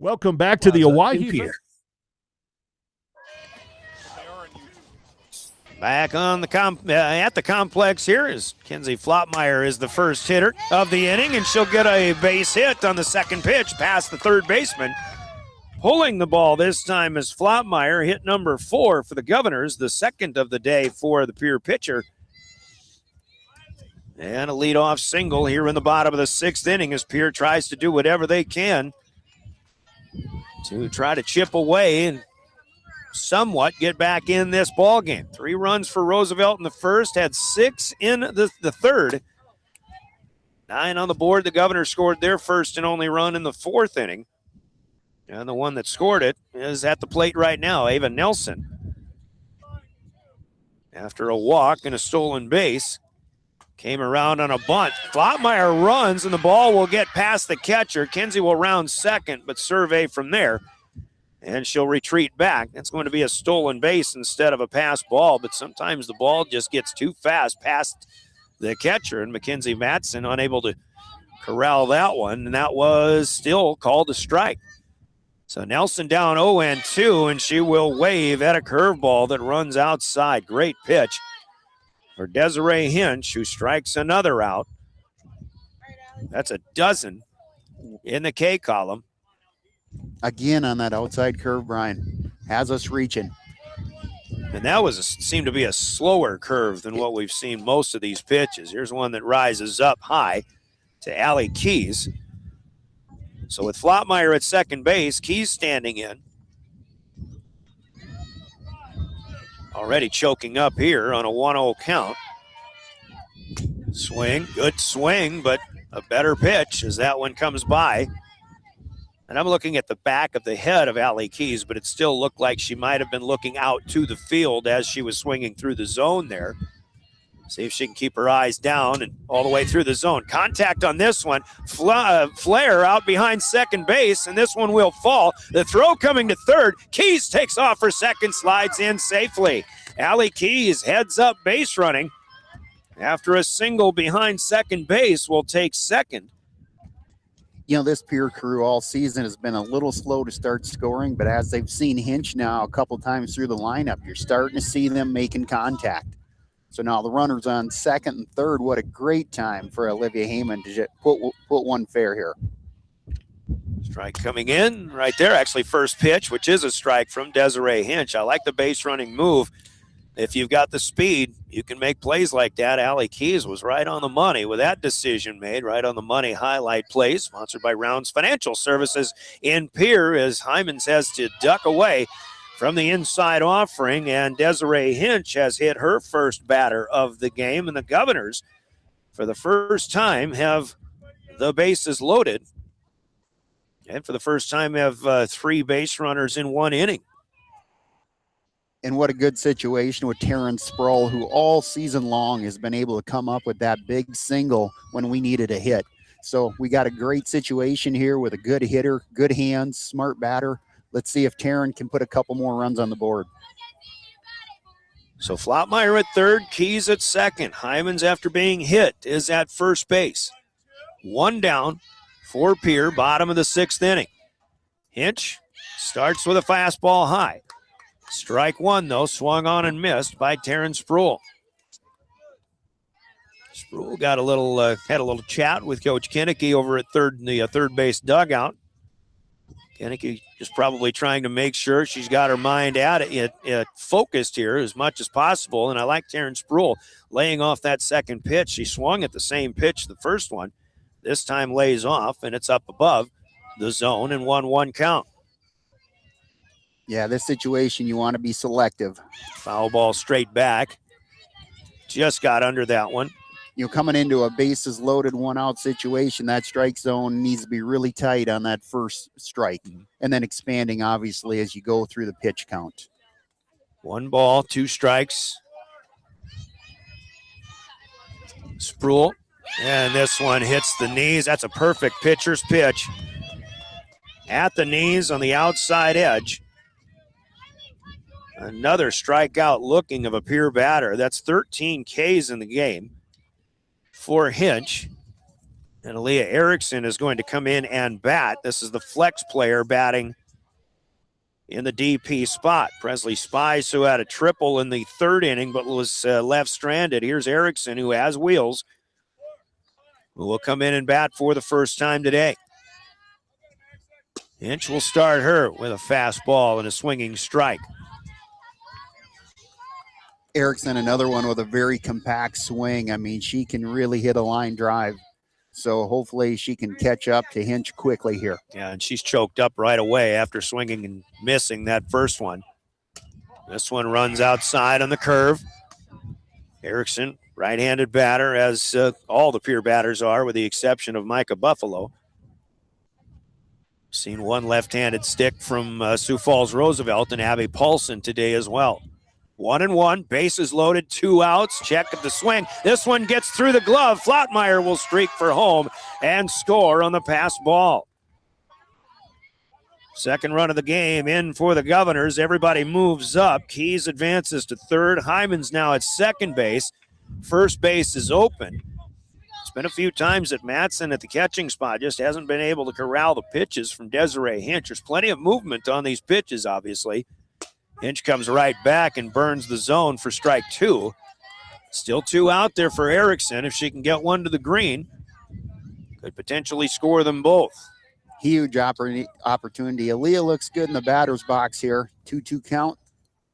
Welcome back to the Owyhee. Pierre. Back on the at the complex here is Kenzie Flotmeyer is the first hitter of the inning, and she'll get a base hit on the second pitch past the third baseman. Pulling the ball this time is Flotmeyer, hit number 4 for the Governors, the second of the day for the Pierre pitcher. And a leadoff single here in the bottom of the 6th inning as Pierre tries to do whatever they can to try to chip away and somewhat get back in this ball game. 3 runs for Roosevelt in the first, had 6 in the third. 9 on the board. The Governors scored their first and only run in the 4th inning. And the one that scored it is at the plate right now, Ava Nelson. After a walk and a stolen base, came around on a bunt. Flotmeyer runs, and the ball will get past the catcher. Kenzie will round second, but survey from there. And she'll retreat back. That's going to be a stolen base instead of a pass ball, but sometimes the ball just gets too fast past the catcher, and Mackenzie Matson unable to corral that one, and that was still called a strike. So Nelson down 0-2, and she will wave at a curveball that runs outside. Great pitch for Desiree Hinch, who strikes another out. That's a dozen in the K column. Again on that outside curve, Brian. Has us reaching. And that seemed to be a slower curve than what we've seen most of these pitches. Here's one that rises up high to Allie Keys. So with Flotmeyer at second base, Keys standing in. Already choking up here on a 1-0 count. Swing, good swing, but a better pitch as that one comes by. And I'm looking at the back of the head of Allie Keys, but it still looked like she might have been looking out to the field as she was swinging through the zone there. See if she can keep her eyes down and all the way through the zone. Contact on this one. Flare out behind second base, and this one will fall. The throw coming to third. Keys takes off for second, slides in safely. Allie Keys heads up base running. After a single behind second base, will take second. You know, this Pierre crew all season has been a little slow to start scoring, but as they've seen Hinch now a couple times through the lineup, you're starting to see them making contact. So now the runner's on second and third. What a great time for Olivia Heyman to just put one fair here. Strike coming in right there. Actually, first pitch, which is a strike from Desiree Hinch. I like the base running move. If you've got the speed, you can make plays like that. Allie Keys was right on the money with that decision made. Right on the money highlight plays, sponsored by Rounds Financial Services in Pierre, as Hyman has to duck away from the inside offering, and Desiree Hinch has hit her first batter of the game, and the Governors, for the first time, have the bases loaded, and for the first time have 3 base runners in 1 inning. And what a good situation with Taryn Sproul, who all season long has been able to come up with that big single when we needed a hit. So we got a great situation here with a good hitter, good hands, smart batter. Let's see if Taryn can put a couple more runs on the board. So Flotmeyer at third, Keys at second. Hyman's, after being hit, is at first base. 1 down for Pierre, bottom of the 6th inning. Hinch starts with a fastball high. Strike 1, though, swung on and missed by Taryn Sproul. Sproul got had a little chat with Coach Kenneke over at the third base dugout. Kenneke is probably trying to make sure she's got her mind at it focused here as much as possible. And I like Taryn Sproul laying off that second pitch. She swung at the same pitch the first one. This time lays off, and it's up above the zone and 1-1 count. Yeah, this situation, you want to be selective. Foul ball straight back. Just got under that one. You know, coming into a bases loaded 1-out situation, that strike zone needs to be really tight on that first strike, and then expanding, obviously, as you go through the pitch count. 1 ball, 2 strikes. Sproul, and this one hits the knees. That's a perfect pitcher's pitch. At the knees on the outside edge. Another strikeout looking of a Pierre batter. That's 13 Ks in the game for Hinch. And Aaliyah Erickson is going to come in and bat. This is the flex player batting in the DP spot. Presley Spice, who had a triple in the third inning but was left stranded. Here's Erickson, who has wheels, who will come in and bat for the first time today. Hinch will start her with a fastball and a swinging strike. Erickson, another one with a very compact swing. I mean, she can really hit a line drive. So hopefully she can catch up to Hinch quickly here. Yeah, and she's choked up right away after swinging and missing that first one. This one runs outside on the curve. Erickson, right-handed batter, as all the Pierre batters are, with the exception of Micah Buffalo. Seen one left-handed stick from Sioux Falls Roosevelt and Abby Paulson today as well. 1-1, bases loaded, 2 outs. Check at the swing. This one gets through the glove. Flottmeyer will streak for home and score on the pass ball. Second run of the game in for the Governors. Everybody moves up. Keys advances to third. Hyman's now at second base. First base is open. It's been a few times that Matson at the catching spot just hasn't been able to corral the pitches from Desiree Hinch. There's plenty of movement on these pitches, obviously. Hinch comes right back and burns the zone for strike 2. Still 2 out there for Erickson. If she can get one to the green, could potentially score them both. Huge opportunity. Aaliyah looks good in the batter's box here. 2-2 count.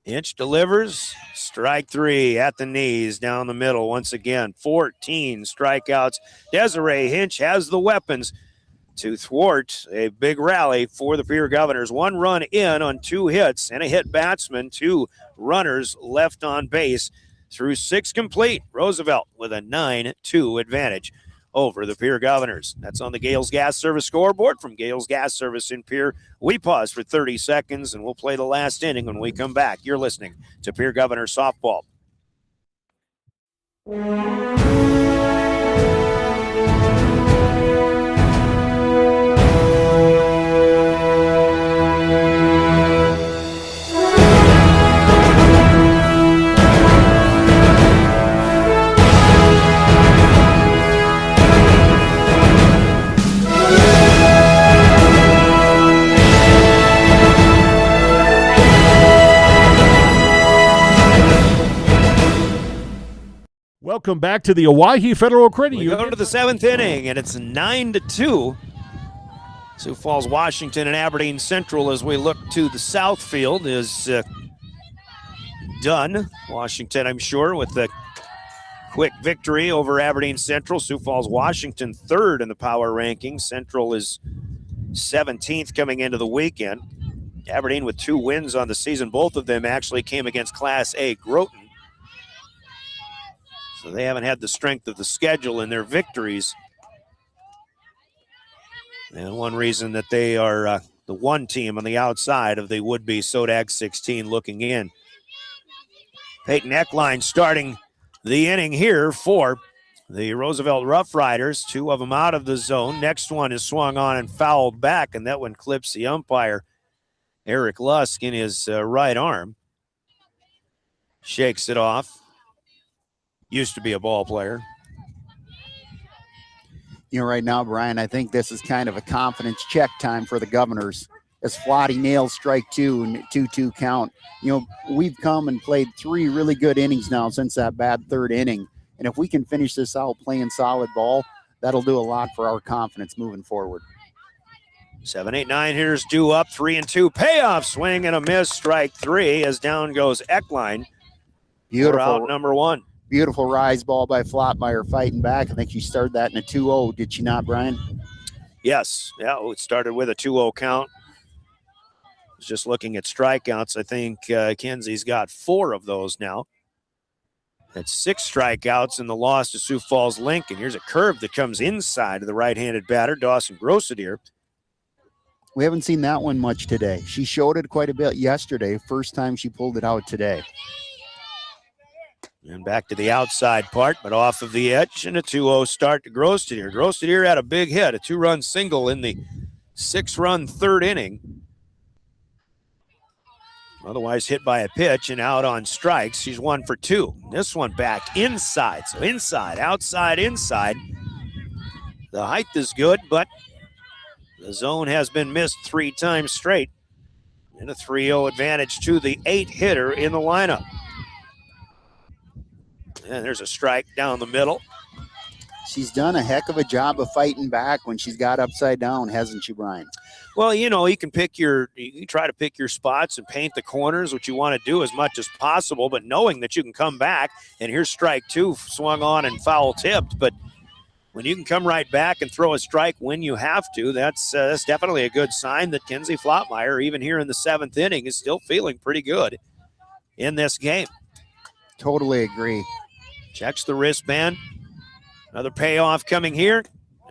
Hinch delivers. Strike 3 at the knees down the middle once again. 14 strikeouts. Desiree Hinch has the weapons to thwart a big rally for the Pierre Governors. 1 run in on 2 hits and a hit batsman, 2 runners left on base through 6 complete. Roosevelt with a 9-2 advantage over the Pierre Governors. That's on the Gales Gas Service scoreboard from Gales Gas Service in Pierre. We pause for 30 seconds and we'll play the last inning when we come back. You're listening to Pierre Governor Softball. Welcome back to the Owyhee Federal Credit Union. We go to the 7th inning, and it's 9-2. Sioux Falls, Washington, and Aberdeen Central, as we look to the south field, is done. Washington, I'm sure, with the quick victory over Aberdeen Central. Sioux Falls, Washington, 3rd in the power rankings. Central is 17th coming into the weekend. Aberdeen with 2 wins on the season. Both of them actually came against Class A Groton. So they haven't had the strength of the schedule in their victories. And one reason that they are the one team on the outside of the would-be Sodag 16 looking in. Peyton Eckline starting the inning here for the Roosevelt Rough Riders. 2 of them out of the zone. Next one is swung on and fouled back, and that one clips the umpire, Eric Lusk, in his right arm. Shakes it off. Used to be a ball player. You know, right now, Brian, I think this is kind of a confidence check time for the Governors as Flotty nails strike 2 and 2-2 count. You know, we've come and played 3 really good innings now since that bad 3rd inning. And if we can finish this out playing solid ball, that'll do a lot for our confidence moving forward. 7-8-9 hitters due up, 3-2. Payoff swing and a miss, strike 3 as down goes Eckline. Beautiful. For out number 1. Beautiful rise ball by Flottmeyer fighting back. I think she started that in a 2-0, did she not, Brian? Yes. Yeah, it started with a 2-0 count. Just looking at strikeouts, I think Kenzie's got 4 of those now. That's 6 strikeouts in the loss to Sioux Falls Lincoln. Here's a curve that comes inside of the right-handed batter, Dawson Grossadier. We haven't seen that one much today. She showed it quite a bit yesterday. First time she pulled it out today. And back to the outside part, but off of the edge, and a 2-0 start to Grossadier. Grossadier had a big hit, a 2-run single in the 6-run 3rd inning. Otherwise hit by a pitch and out on strikes. She's 1 for 2. This one back inside. So inside, outside, inside. The height is good, but the zone has been missed 3 times straight. And a 3-0 advantage to the 8 hitter in the lineup. And there's a strike down the middle. She's done a heck of a job of fighting back when she's got upside down, hasn't she, Brian? Well, you can you try to pick your spots and paint the corners, which you want to do as much as possible, but knowing that you can come back, and here's strike 2, swung on and foul tipped, but when you can come right back and throw a strike when you have to, that's definitely a good sign that Kenzie Flottmeyer, even here in the 7th inning, is still feeling pretty good in this game. Totally agree. Checks the wristband. Another payoff coming here.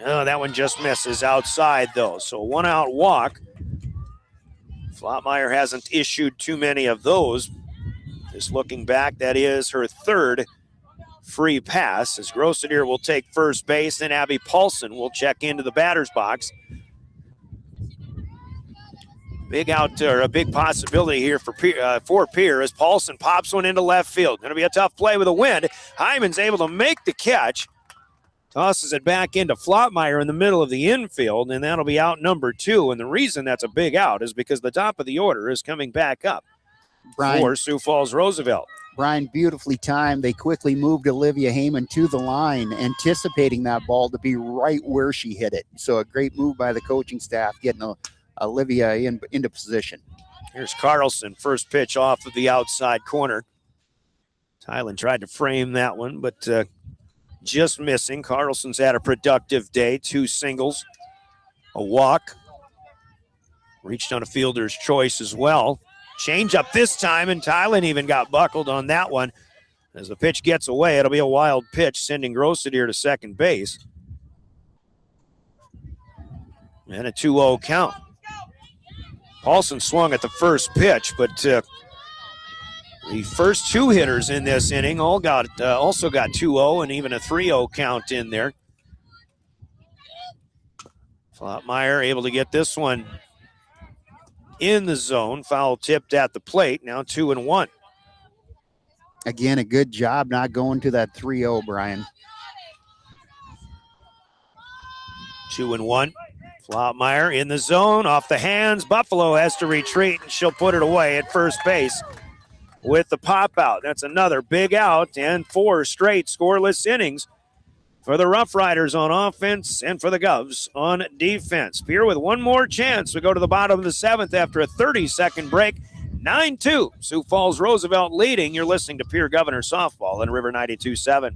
Oh, that one just misses outside, though. So 1-out walk. Flottmeyer hasn't issued too many of those. Just looking back, that is her 3rd free pass, as Grossadier will take first base, and Abby Paulson will check into the batter's box. Big out, or a big possibility here for Pierre as Paulson pops one into left field. Going to be a tough play with a wind. Hyman's able to make the catch. Tosses it back into Flottmeyer in the middle of the infield, and that'll be out number 2. And the reason that's a big out is because the top of the order is coming back up for Sioux Falls Roosevelt. Brian, beautifully timed. They quickly moved Olivia Heyman to the line, anticipating that ball to be right where she hit it. So a great move by the coaching staff, getting Olivia into position. Here's Carlson, first pitch off of the outside corner. Tylen tried to frame that one, but just missing. Carlson's had a productive day, 2 singles, a walk. Reached on a fielder's choice as well. Change up this time, and Tylen even got buckled on that one. As the pitch gets away, it'll be a wild pitch, sending Grossadier to second base. And a 2-0 count. Paulson swung at the first pitch, but the first 2 hitters in this inning also got 2-0 and even a 3-0 count in there. Flottmeyer able to get this one in the zone. Foul tipped at the plate. Now 2-1. Again, a good job not going to that 3-0, Brian. 2-1. Flottmeyer in the zone, off the hands. Buffalo has to retreat, and she'll put it away at first base with the pop out. That's another big out, and 4 straight scoreless innings for the Rough Riders on offense and for the Govs on defense. Pierre with one more chance. We go to the bottom of the 7th after a 30-second break. 9-2, Sioux Falls Roosevelt leading. You're listening to Pierre Governor Softball on River 92.7.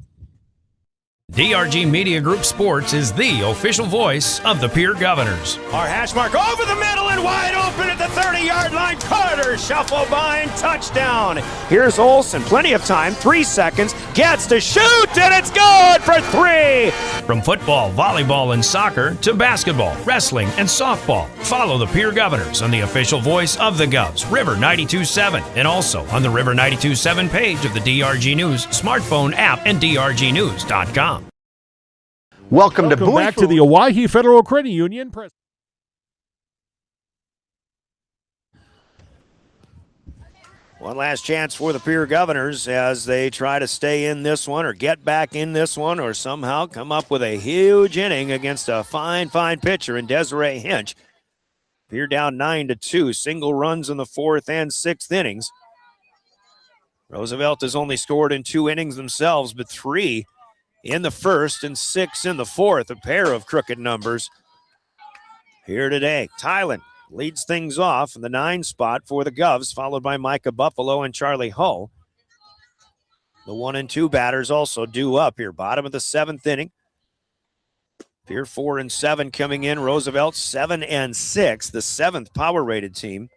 DRG Media Group Sports is the official voice of the Pierre Governors. Our hash mark over the middle and wide open at the 30-yard line. Carter shuffle by and touchdown. Here's Olsen. Plenty of time. 3 seconds. Gets to shoot, and it's good for 3. From football, volleyball, and soccer to basketball, wrestling, and softball, follow the Pierre Governors on the official voice of the Govs, River 92.7, and also on the River 92.7 page of the DRG News smartphone app and drgnews.com. Welcome back to the Owyhee Federal Credit Union. One last chance for the Pierre Governors as they try to stay in this one or get back in this one or somehow come up with a huge inning against a fine pitcher in Desiree Hinch. Pierre down 9-2, single runs in the 4th and 6th innings. Roosevelt has only scored in 2 innings themselves, but 3 in the 1st and 6 in the 4th, a pair of crooked numbers here today. Tylen leads things off in the 9 spot for the Govs, followed by Micah Buffalo and Charlie Hull. The 1 and 2 batters also due up here. Bottom of the 7th inning. Pierre 4 and 7 coming in. Roosevelt 7 and 6, the 7th power rated team.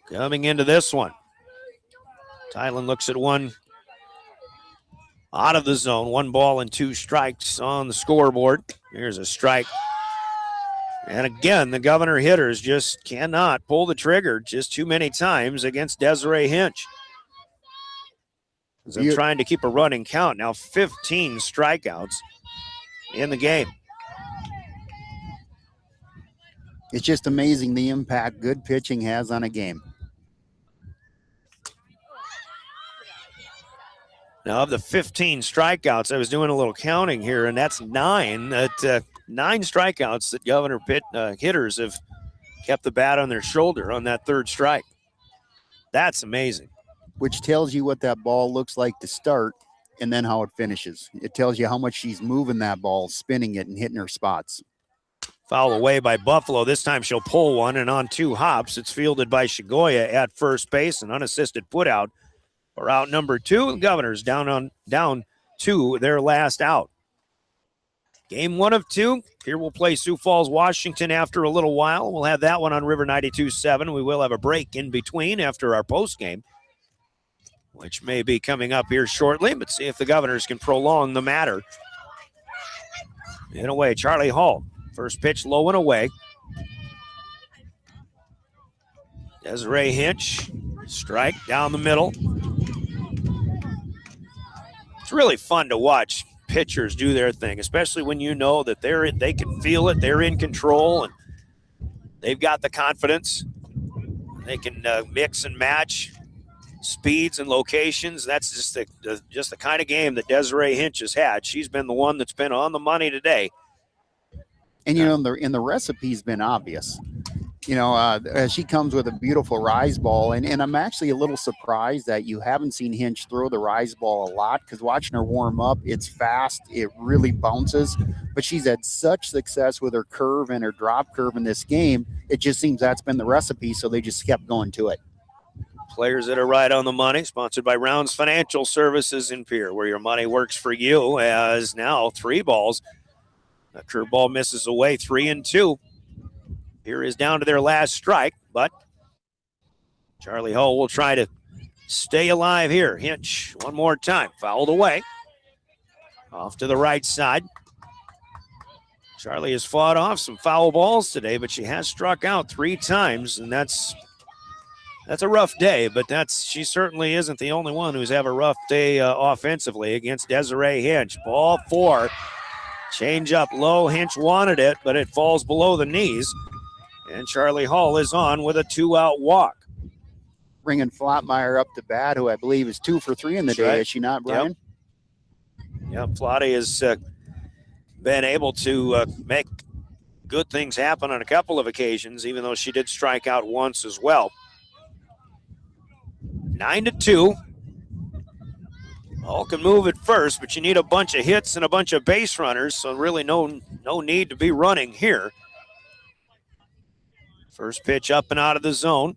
Coming into this one. Tylen looks at one out of the zone. 1 ball and 2 strikes on the scoreboard. Here's a strike. And again, the Governor hitters just cannot pull the trigger just too many times against Desiree Hinch. They're trying to keep a running count. Now 15 strikeouts in the game. It's just amazing the impact good pitching has on a game. Now, of the 15 strikeouts, I was doing a little counting here, and that's 9. 9 strikeouts that Governor Pitt hitters have kept the bat on their shoulder on that third strike. That's amazing. Which tells you what that ball looks like to start and then how it finishes. It tells you how much she's moving that ball, spinning it, and hitting her spots. Foul away by Buffalo. This time she'll pull one, and on 2 hops, it's fielded by Shigoya at first base, an unassisted putout for out number 2. The Governors down to their last out. Game 1 of 2. Here we'll play Sioux Falls, Washington after a little while. We'll have that one on River 92.7. We will have a break in between after our post game, which may be coming up here shortly, but see if the Governors can prolong the matter. In a way, Charlie Hall. First pitch low and away. Desiree Hinch, strike down the middle. It's really fun to watch pitchers do their thing, especially when you know that they can feel it, they're in control, and they've got the confidence. They can mix and match speeds and locations. That's just the kind of game that Desiree Hinch has had. She's been the one that's been on the money today. And, you know, and the recipe's been obvious. You know, she comes with a beautiful rise ball, and I'm actually a little surprised that you haven't seen Hinch throw the rise ball a lot, because watching her warm up, it's fast, it really bounces, but she's had such success with her curve and her drop curve in this game, it just seems that's been the recipe, so they just kept going to it. Players that are right on the money, sponsored by Rounds Financial Services in Pierre, where your money works for you, as now 3 balls. A curveball misses away, 3-2. Here is down to their last strike, but Charlie Hull will try to stay alive here. Hinch one more time, fouled away. Off to the right side. Charlie has fought off some foul balls today, but she has struck out 3 times, and that's a rough day, but she certainly isn't the only one who's had a rough day offensively against Desiree Hinch. Ball 4. Change up low. Hinch wanted it, but it falls below the knees. And Charlie Hull is on with a 2-out walk. Bringing Flottmeyer up to bat, who I believe is 2 for 3 in the day, right. Is she not, Brian? Yep, Flotty has been able to make good things happen on a couple of occasions, even though she did strike out once as well. 9-2. Hull can move at first, but you need a bunch of hits and a bunch of base runners, so really no need to be running here. First pitch up and out of the zone.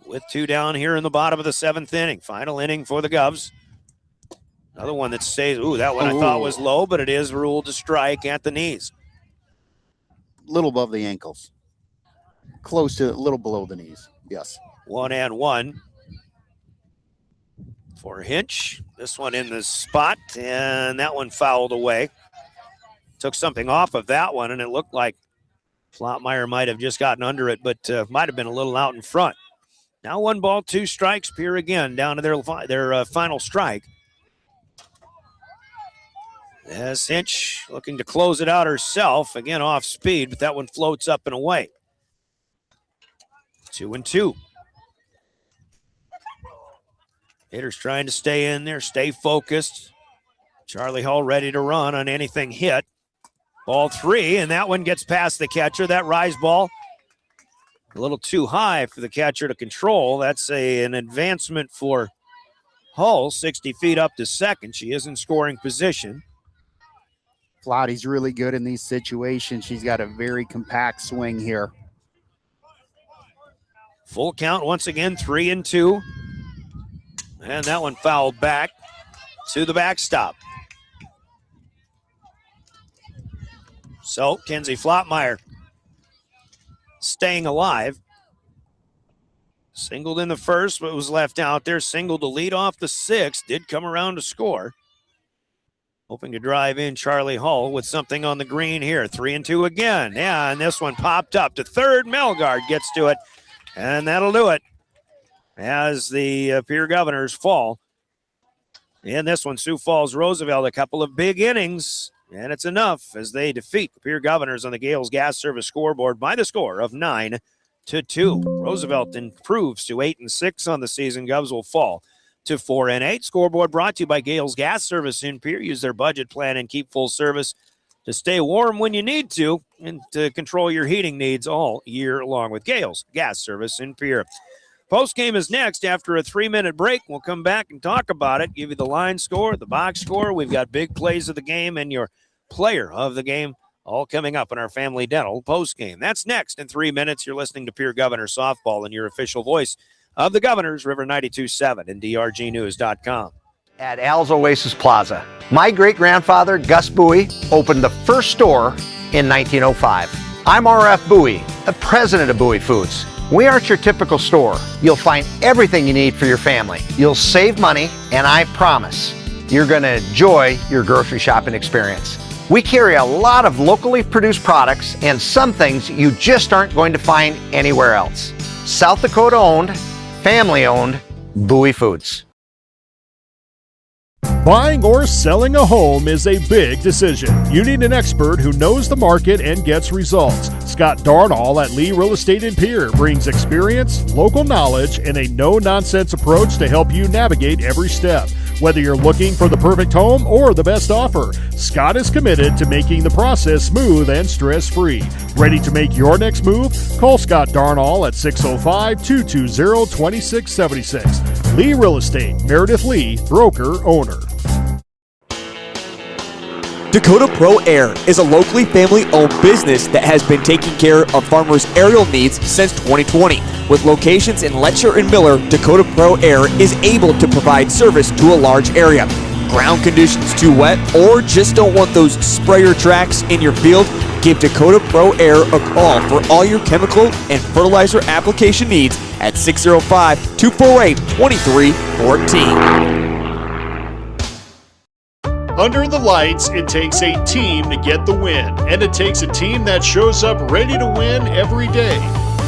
With 2 down here in the bottom of the 7th inning. Final inning for the Govs. Another one that stays. Ooh, that one I thought was low, but it is ruled to strike at the knees. Little above the ankles. Close to a little below the knees. Yes. 1-1 for Hinch. This one in the spot, and that one fouled away. Took something off of that one, and it looked like Flottmeyer might have just gotten under it, but might have been a little out in front. Now 1 ball, 2 strikes. Pierre again down to their final strike. As Hinch looking to close it out herself. Again off speed, but that one floats up and away. 2-2. Hitters trying to stay in there, stay focused. Charlie Hull ready to run on anything hit. Ball 3, and that one gets past the catcher. That rise ball a little too high for the catcher to control. That's an advancement for Hull, 60 feet up to second. She is in scoring position. Flottie's really good in these situations. She's got a very compact swing here. Full count once again, 3-2. And that one fouled back to the backstop. So, Kenzie Flottmeyer staying alive. Singled in the first, but was left out there. Singled to lead off the 6th. Did come around to score. Hoping to drive in Charlie Hull with something on the green here. 3-2 again. Yeah, and this one popped up to third. Melgard gets to it, and that'll do it as the Pierre Governors fall. In this one, Sioux Falls Roosevelt, a couple of big innings, and it's enough as they defeat the Pierre Governors on the Gales Gas Service scoreboard by the score of 9-2. Roosevelt improves to 8-6 on the season. Govs will fall to 4 and 8. Scoreboard brought to you by Gale's Gas Service in Pierre. Use their budget plan and keep full service to stay warm when you need to and to control your heating needs all year long with Gale's Gas Service in Pierre. Post game is next after a 3-minute break. We'll come back and talk about it, give you the line score, the box score. We've got big plays of the game and your player of the game all coming up in our Family Dental post game. That's next in 3 minutes. You're listening to Pierre Governor Softball and your official voice of the Governors, River 92.7 and drgnews.com. At Al's Oasis Plaza, my great-grandfather, Gus Bowie, opened the first store in 1905. I'm R.F. Bowie, the president of Bowie Foods. We aren't your typical store. You'll find everything you need for your family. You'll save money, and I promise you're going to enjoy your grocery shopping experience. We carry a lot of locally produced products and some things you just aren't going to find anywhere else. South Dakota owned, family owned, Bowie Foods. Buying or selling a home is a big decision. You need an expert who knows the market and gets results. Scott Darnall at Lee Real Estate in Pierre brings experience, local knowledge, and a no-nonsense approach to help you navigate every step. Whether you're looking for the perfect home or the best offer, Scott is committed to making the process smooth and stress-free. Ready to make your next move? Call Scott Darnall at 605-220-2676. Lee Real Estate, Meredith Lee, broker, owner. Dakota Pro Air is a locally family-owned business that has been taking care of farmers' aerial needs since 2020. With locations in Letcher and Miller, Dakota Pro Air is able to provide service to a large area. Ground conditions too wet or just don't want those sprayer tracks in your field? Give Dakota Pro Air a call for all your chemical and fertilizer application needs at 605-248-2314. Under the lights, it takes a team to get the win, and it takes a team that shows up ready to win every day.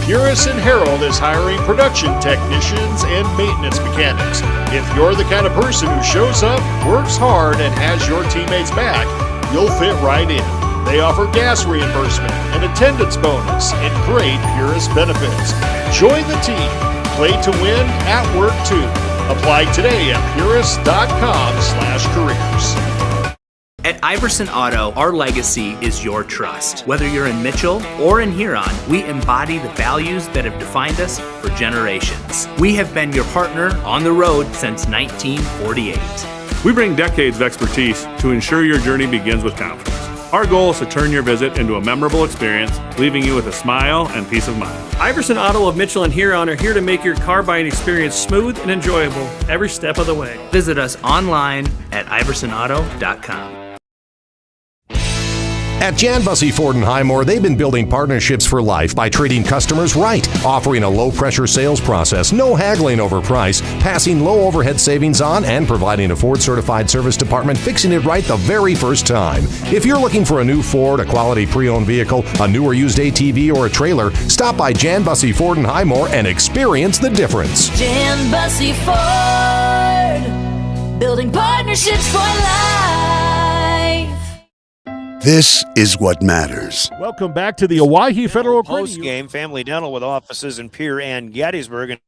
Purist and Harold is hiring production technicians and maintenance mechanics. If you're the kind of person who shows up, works hard, and has your teammates back, you'll fit right in. They offer gas reimbursement, an attendance bonus, and great Purist benefits. Join the team. Play to win at work too. Apply today at purist.com/careers. At Iverson Auto, our legacy is your trust. Whether you're in Mitchell or in Huron, we embody the values that have defined us for generations. We have been your partner on the road since 1948. We bring decades of expertise to ensure your journey begins with confidence. Our goal is to turn your visit into a memorable experience, leaving you with a smile and peace of mind. Iverson Auto of Mitchell and Huron are here to make your car buying experience smooth and enjoyable every step of the way. Visit us online at iversonauto.com. At Jan Bussey Ford and Highmore, they've been building partnerships for life by treating customers right, offering a low-pressure sales process, no haggling over price, passing low overhead savings on, and providing a Ford-certified service department fixing it right the very first time. If you're looking for a new Ford, a quality pre-owned vehicle, a new or used ATV, or a trailer, stop by Jan Bussey Ford and Highmore and experience the difference. Jan Bussey Ford, building partnerships for life. This is what matters. Welcome back to the Owyhee Federal Post game, Family Dental with offices in Pierre and Gettysburg. And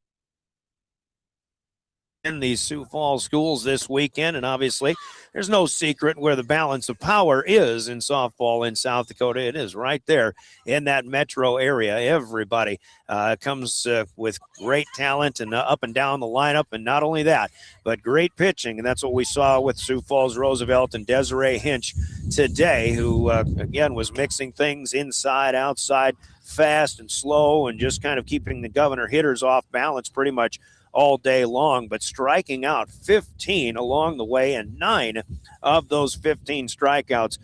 in these Sioux Falls schools this weekend, and obviously there's no secret where the balance of power is in softball in South Dakota. It is right there in that metro area. Everybody comes with great talent and up and down the lineup, and not only that, but great pitching, and that's what we saw with Sioux Falls Roosevelt and Desiree Hinch today, who again was mixing things inside, outside, fast and slow, and just kind of keeping the Governor hitters off balance pretty much all day long, but striking out 15 along the way, and 9 of those 15 strikeouts,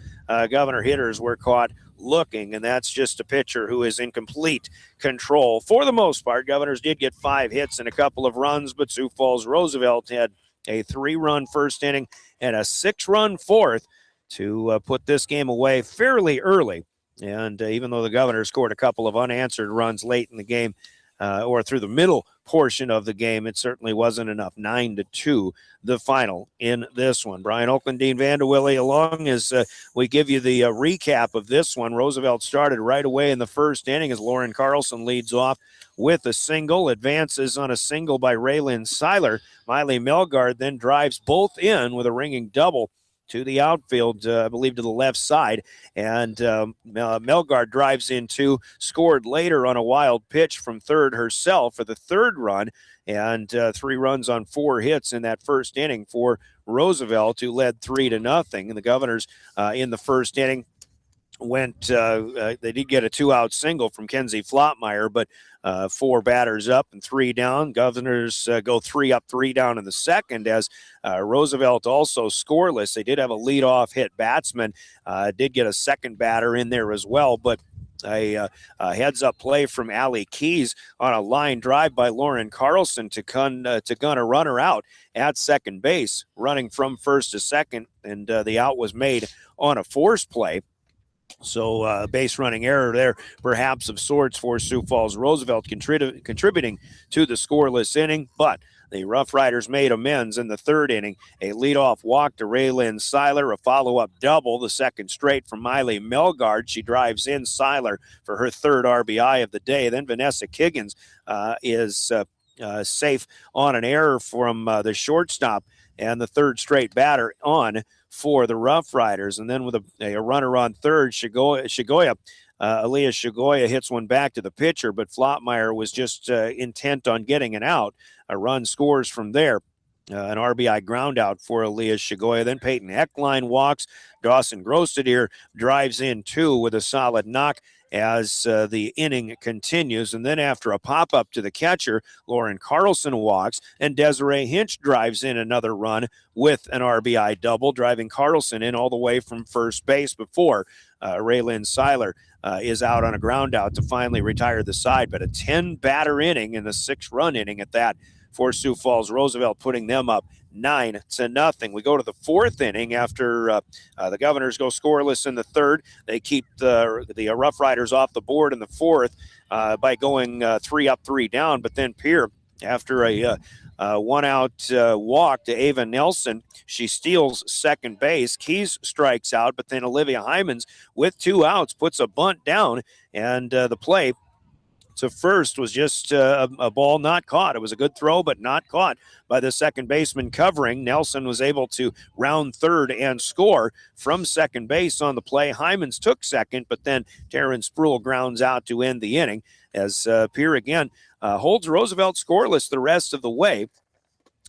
Governor hitters were caught looking, and that's just a pitcher who is in complete control. For the most part, Governors did get 5 hits and a couple of runs, but Sioux Falls Roosevelt had a 3-run first inning and a 6-run fourth to put this game away fairly early. And even though the Governors scored a couple of unanswered runs late in the game, or through the middle portion of the game, it certainly wasn't enough. 9-2, the final in this one. Brian Oakland, Dean Vanderwille along as we give you the recap of this one. Roosevelt started right away in the first inning as Lauren Carlson leads off with a single, advances on a single by Raylyn Seiler. Miley Melgard then drives both in with a ringing double to the outfield, I believe to the left side. And Melgard drives in two, scored later on a wild pitch from third herself for the third run, and 3 runs on 4 hits in that first inning for Roosevelt, who led 3-0. And the Governors in the first inning went, they did get a 2-out single from Kenzie Flottmeyer, but 4 batters up and 3 down. Governors go 3 up, 3 down in the second as Roosevelt also scoreless. They did have a leadoff hit batsman, did get a second batter in there as well, but a heads-up play from Allie Keys on a line drive by Lauren Carlson to gun a runner out at second base, running from first to second, and the out was made on a force play. So base running error there, perhaps of sorts for Sioux Falls. Roosevelt contributing to the scoreless inning, but the Rough Riders made amends in the third inning. A leadoff walk to Raylyn Seiler, a follow-up double, the second straight from Miley Melgard. She drives in Seiler for her third RBI of the day. Then Vanessa Kiggins is safe on an error from the shortstop, and the third straight batter on for the Rough Riders. And then with a runner on third, Aaliyah Shigoya hits one back to the pitcher, but Flottmeyer was just intent on getting an out. A run scores from there. An RBI ground out for Aaliyah Shigoya. Then Peyton Eckline walks. Dawson Grostadier drives in 2 with a solid knock as the inning continues. And then after a pop-up to the catcher, Lauren Carlson walks, and Desiree Hinch drives in another run with an RBI double, driving Carlson in all the way from first base before Raylyn Seiler is out on a ground out to finally retire the side. But a 10-batter inning and a 6-run inning at that for Sioux Falls. Roosevelt putting them up 9-0. We go to the fourth inning after the Governors go scoreless in the third. They keep the Rough Riders off the board in the fourth by going 3 up, 3 down. But then Pierre, after a 1-out walk to Ava Nelson, she steals second base. Keys strikes out, but then Olivia Hymans with 2 outs puts a bunt down, and the play to first was just a ball not caught. It was a good throw, but not caught by the second baseman covering. Nelson was able to round third and score from second base on the play. Hymans took second, but then Taryn Spruill grounds out to end the inning as Pierre again holds Roosevelt scoreless the rest of the way.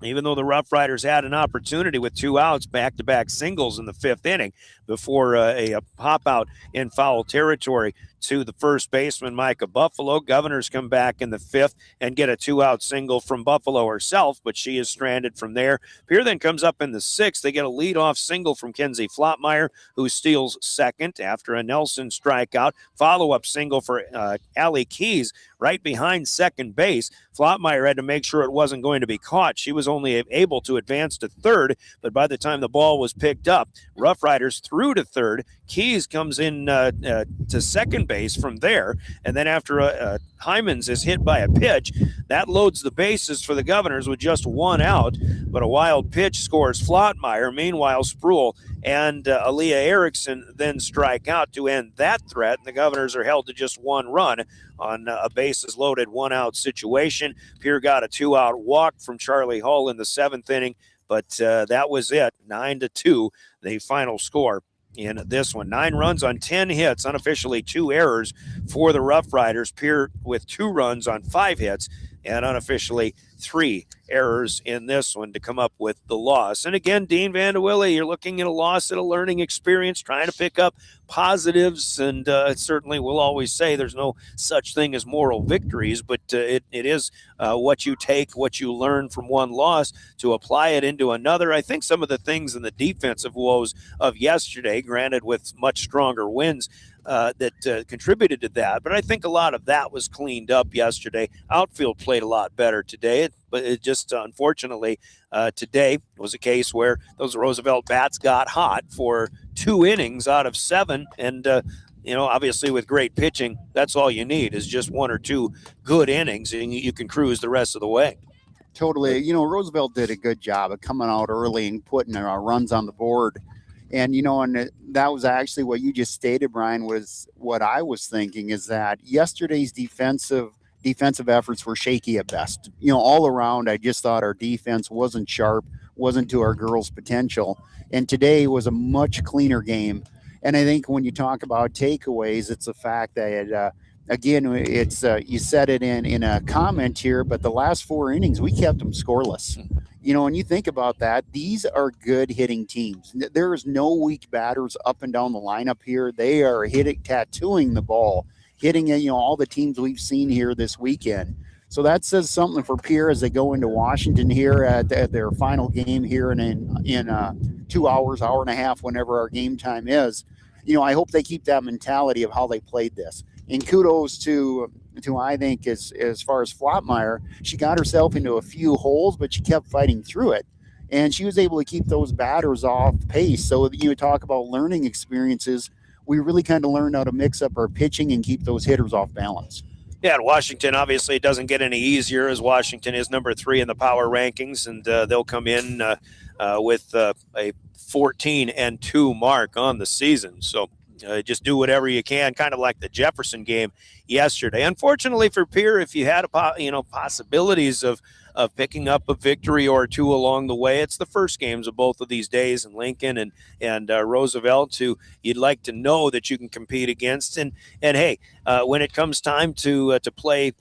Even though the Rough Riders had an opportunity with 2 outs, back-to-back singles in the 5th inning before a pop-out in foul territory to the first baseman, Micah Buffalo. Governors come back in the 5th and get a 2-out single from Buffalo herself, but she is stranded from there. Pierre then comes up in the 6th. They get a leadoff single from Kenzie Flottmeyer, who steals second after a Nelson strikeout. Follow-up single for Allie Keys right behind second base. Flottmeyer had to make sure it wasn't going to be caught. She was only able to advance to third, but by the time the ball was picked up, Rough Riders through to third. Keys comes in to second base from there, and then after Hymans is hit by a pitch, that loads the bases for the Governors with just 1 out, but a wild pitch scores Flottmeyer. Meanwhile, Spruill and Aaliyah Erickson then strike out to end that threat, and the Governors are held to just 1 run on a bases-loaded 1-out situation. Pierre got a 2-out walk from Charlie Hull in the 7th inning, but that was it. 9-2, the final score in this one. 9 runs on 10 hits, unofficially 2 errors for the Rough Riders. Pierre with 2 runs on 5 hits, and unofficially 3 errors in this one to come up with the loss. And again, Dean Vanderwille, you're looking at a loss at a learning experience, trying to pick up positives, and certainly we'll always say there's no such thing as moral victories, but it is what you take, what you learn from one loss to apply it into another. I think some of the things in the defensive woes of yesterday, granted with much stronger wins, that contributed to that. But I think a lot of that was cleaned up yesterday. Outfield played a lot better today, but it just unfortunately today was a case where those Roosevelt bats got hot for 2 innings out of 7, and obviously with great pitching, that's all you need is just 1 or 2 good innings, and you can cruise the rest of the way. Totally. Roosevelt did a good job of coming out early and putting runs on the board. And, and that was actually what you just stated, Brian, was what I was thinking, is that yesterday's defensive efforts were shaky at best. All around, I just thought our defense wasn't sharp, wasn't to our girls' potential. And today was a much cleaner game. And I think when you talk about takeaways, it's the fact that, again, it's you said it in a comment here, but the last 4 innings, we kept them scoreless. When you think about that, these are good hitting teams. There is no weak batters up and down the lineup here. They are tattooing the ball, hitting it, all the teams we've seen here this weekend. So that says something for Pierre as they go into Washington here at their final game here in 2 hours, hour and a half, whenever our game time is. I hope they keep that mentality of how they played this. And kudos to I think, as far as Flotmeyer, she got herself into a few holes, but she kept fighting through it. And she was able to keep those batters off pace. So you talk about learning experiences, we really kind of learned how to mix up our pitching and keep those hitters off balance. Yeah, and Washington, obviously, it doesn't get any easier, as Washington is number 3 in the power rankings, and they'll come in with a 14-2 mark on the season. So just do whatever you can, kind of like the Jefferson game yesterday. Unfortunately for Pierre, if you had possibilities of picking up a victory or 2 along the way, it's the first games of both of these days, in Lincoln and Roosevelt, who you'd like to know that you can compete against. And hey, when it comes time to play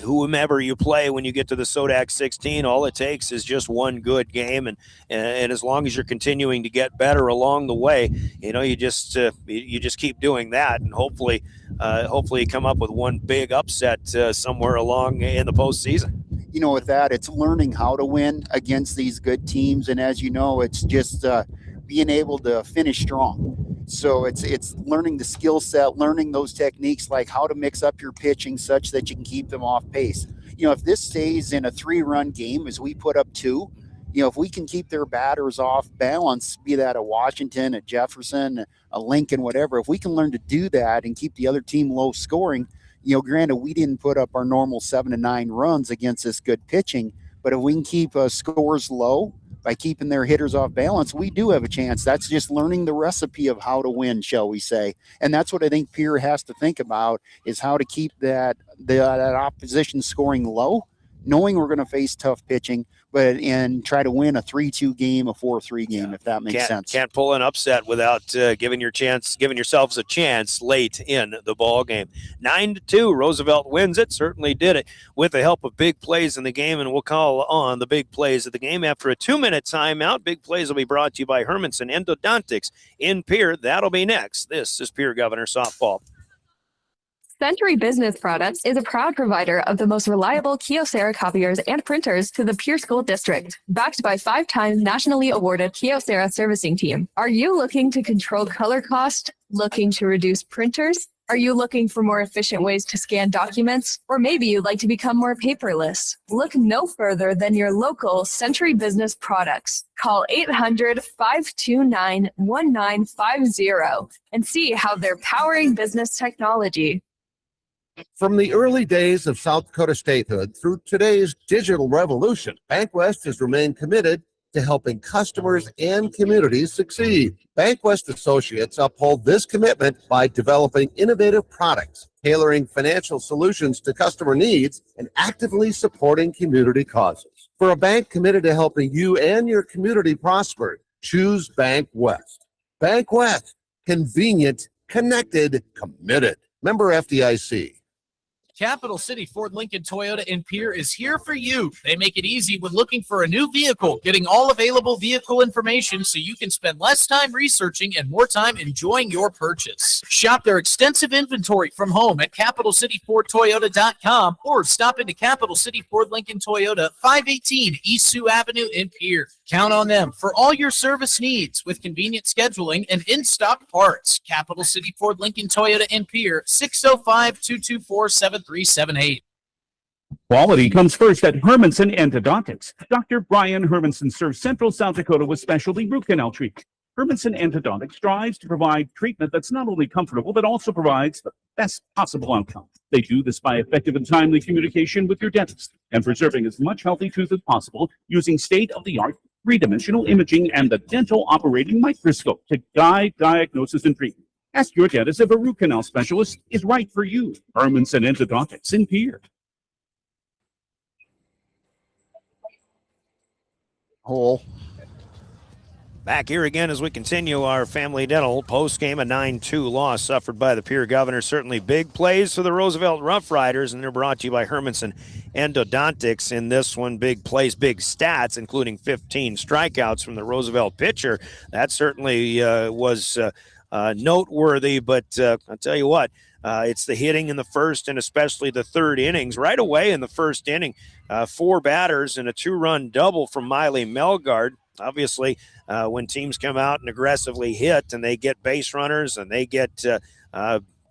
whomever you play, when you get to the Sodak 16, all it takes is just one good game, and as long as you're continuing to get better along the way, you just keep doing that, and hopefully you come up with one big upset somewhere along in the postseason. With that, it's learning how to win against these good teams, and as you know, it's just being able to finish strong. So it's learning the skill set, learning those techniques, like how to mix up your pitching such that you can keep them off pace. If this stays in a 3-run game as we put up 2, if we can keep their batters off balance, be that a Washington, a Jefferson, a Lincoln, whatever, if we can learn to do that and keep the other team low scoring, granted, we didn't put up our normal 7 to 9 runs against this good pitching, but if we can keep scores low by keeping their hitters off balance, we do have a chance. That's just learning the recipe of how to win, shall we say. And that's what I think Pierre has to think about, is how to keep that opposition scoring low, knowing we're going to face tough pitching, and try to win a 3-2 game, a 4-3 game, if that makes sense. Can't pull an upset without giving yourselves a chance late in the ball game. 9-2, Roosevelt wins it. Certainly did it with the help of big plays in the game, and we'll call on the big plays of the game after a 2-minute timeout. Big plays will be brought to you by Hermanson Endodontics in Pierre. That'll be next. This is Pierre Governor Softball. Century Business Products is a proud provider of the most reliable Kyocera copiers and printers to the Pierre School District, backed by 5-time nationally awarded Kyocera servicing team. Are you looking to control color cost? Looking to reduce printers? Are you looking for more efficient ways to scan documents? Or maybe you'd like to become more paperless? Look no further than your local Century Business Products. Call 800-529-1950 and see how they're powering business technology. From the early days of South Dakota statehood through today's digital revolution, BankWest has remained committed to helping customers and communities succeed. BankWest Associates uphold this commitment by developing innovative products, tailoring financial solutions to customer needs, and actively supporting community causes. For a bank committed to helping you and your community prosper, choose BankWest. BankWest, convenient, connected, committed. Member FDIC. Capital City Ford Lincoln Toyota in Pierre is here for you. They make it easy when looking for a new vehicle, getting all available vehicle information so you can spend less time researching and more time enjoying your purchase. Shop their extensive inventory from home at CapitalCityFordToyota.com or stop into Capital City Ford Lincoln Toyota, 518 East Sioux Avenue in Pierre. Count on them for all your service needs with convenient scheduling and in-stock parts. Capital City Ford Lincoln Toyota in Pierre, 605-224-7378. Quality comes first at Hermanson Endodontics. Dr. Brian Hermanson serves Central South Dakota with specialty root canal treatment. Hermanson Endodontics strives to provide treatment that's not only comfortable, but also provides the best possible outcome. They do this by effective and timely communication with your dentist and preserving as much healthy tooth as possible using state-of-the-art three-dimensional imaging and the dental operating microscope to guide diagnosis and treatment. Ask your dentist if a root canal specialist is right for you. Hermanson Endodontics in Pierre. Hole. Back here again as we continue our family dental post-game, a 9-2 loss suffered by the Pierre Governors. Certainly big plays for the Roosevelt Rough Riders, and they're brought to you by Hermanson Endodontics. In this one, big plays, big stats, including 15 strikeouts from the Roosevelt pitcher. That certainly was noteworthy, but I'll tell you what, it's the hitting in the first and especially the third innings. Right away in the first inning, 4 batters and a 2-run double from Miley Melgard. Obviously, when teams come out and aggressively hit and they get base runners and they get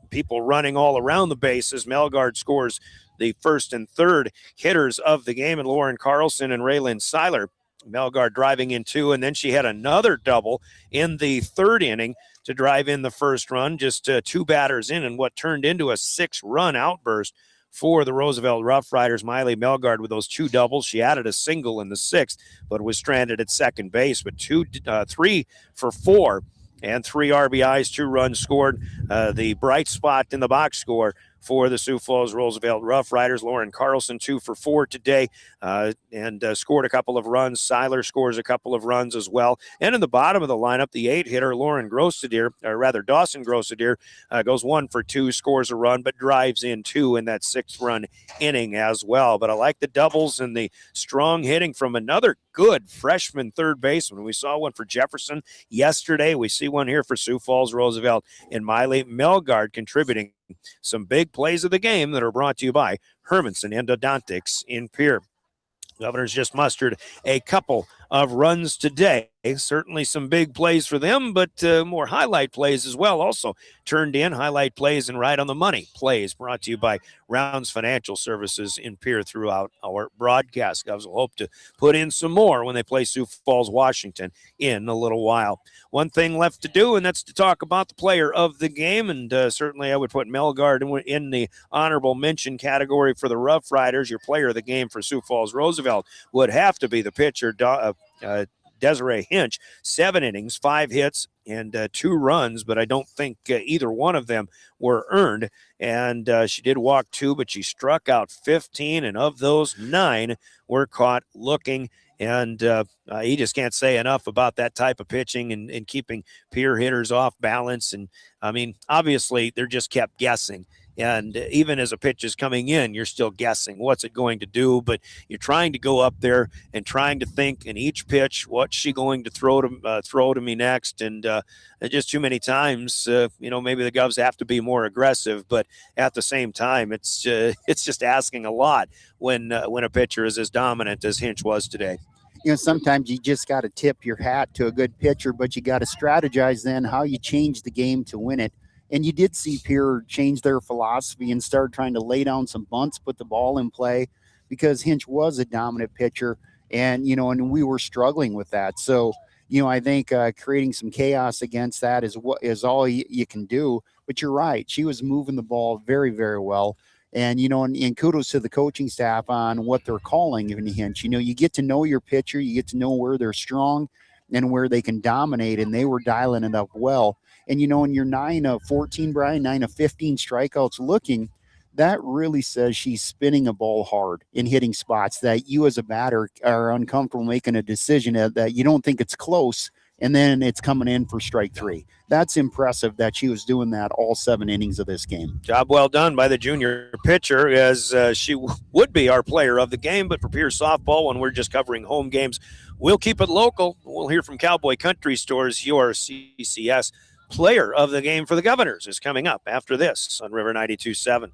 people running all around the bases, Melgard scores the first and third hitters of the game, and Lauren Carlson and Raylan Seiler. Melgard driving in 2, and then she had another double in the third inning to drive in the first run, just 2 batters in, and what turned into a 6-run outburst for the Roosevelt Rough Riders. Miley Melgard with those 2 doubles. She added a single in the 6th, but was stranded at second base. But 3 for 4 and 3 RBIs, 2 runs scored. The bright spot in the box score for the Sioux Falls Roosevelt Rough Riders. Lauren Carlson 2 for 4 today and scored a couple of runs. Seiler scores a couple of runs as well. And in the bottom of the lineup, the 8-hitter Lauren Grossadere, or rather Dawson Grossadere, goes 1 for 2, scores a run, but drives in 2 in that 6th-run inning as well. But I like the doubles and the strong hitting from another good freshman third baseman. We saw one for Jefferson yesterday. We see one here for Sioux Falls Roosevelt, and Miley Melgard contributing some big plays of the game that are brought to you by Hermanson Endodontics in Pierre. Governors just mustered a couple of runs today. Certainly some big plays for them, but more highlight plays as well. Also turned in highlight plays and right on the money plays brought to you by Rounds Financial Services in Pierre throughout our broadcast. Govs will hope to put in some more when they play Sioux Falls, Washington in a little while. One thing left to do, and that's to talk about the player of the game. And certainly I would put Melgard in the honorable mention category for the Rough Riders. Your player of the game for Sioux Falls Roosevelt would have to be the pitcher, Desiree Hinch. 7 innings, 5 hits, and 2 runs, but I don't think either one of them were earned. And she did walk 2, but she struck out 15, and of those 9 were caught looking. And you just can't say enough about that type of pitching and keeping Pierre hitters off balance. And, I mean, obviously they're just kept guessing. And even as a pitch is coming in, you're still guessing what's it going to do, but you're trying to go up there and trying to think in each pitch, what's she going to throw to me next? And just too many times, maybe the Govs have to be more aggressive, but at the same time, it's just asking a lot when a pitcher is as dominant as Hinch was today. Sometimes you just got to tip your hat to a good pitcher, but you got to strategize then how you change the game to win it. And you did see Pierre change their philosophy and start trying to lay down some bunts, put the ball in play, because Hinch was a dominant pitcher, and we were struggling with that. So, I think creating some chaos against that is all you can do. But you're right, she was moving the ball very, very well. And, and kudos to the coaching staff on what they're calling in Hinch. You get to know your pitcher, you get to know where they're strong and where they can dominate, and they were dialing it up well. And, in your 9 of 14, Brian, 9 of 15 strikeouts looking, that really says she's spinning a ball hard in hitting spots that you as a batter are uncomfortable making a decision that you don't think it's close, and then it's coming in for strike 3. That's impressive that she was doing that all 7 innings of this game. Job well done by the junior pitcher, as she would be our player of the game. But for Pierre softball, when we're just covering home games, we'll keep it local. We'll hear from Cowboy Country Stores. Your CCS player of the game for the Governors is coming up after this on River 92.7.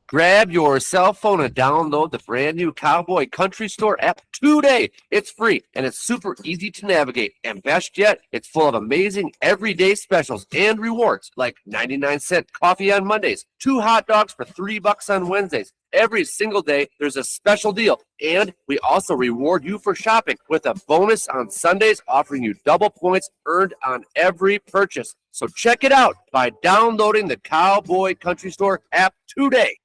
Grab your cell phone and download the brand new Cowboy Country Store app today. It's free and it's super easy to navigate. And best yet, it's full of amazing everyday specials and rewards like 99-cent coffee on Mondays, 2 hot dogs for $3 on Wednesdays, Every single day, there's a special deal, and we also reward you for shopping with a bonus on Sundays, offering you double points earned on every purchase. So check it out by downloading the Cowboy Country Store app today.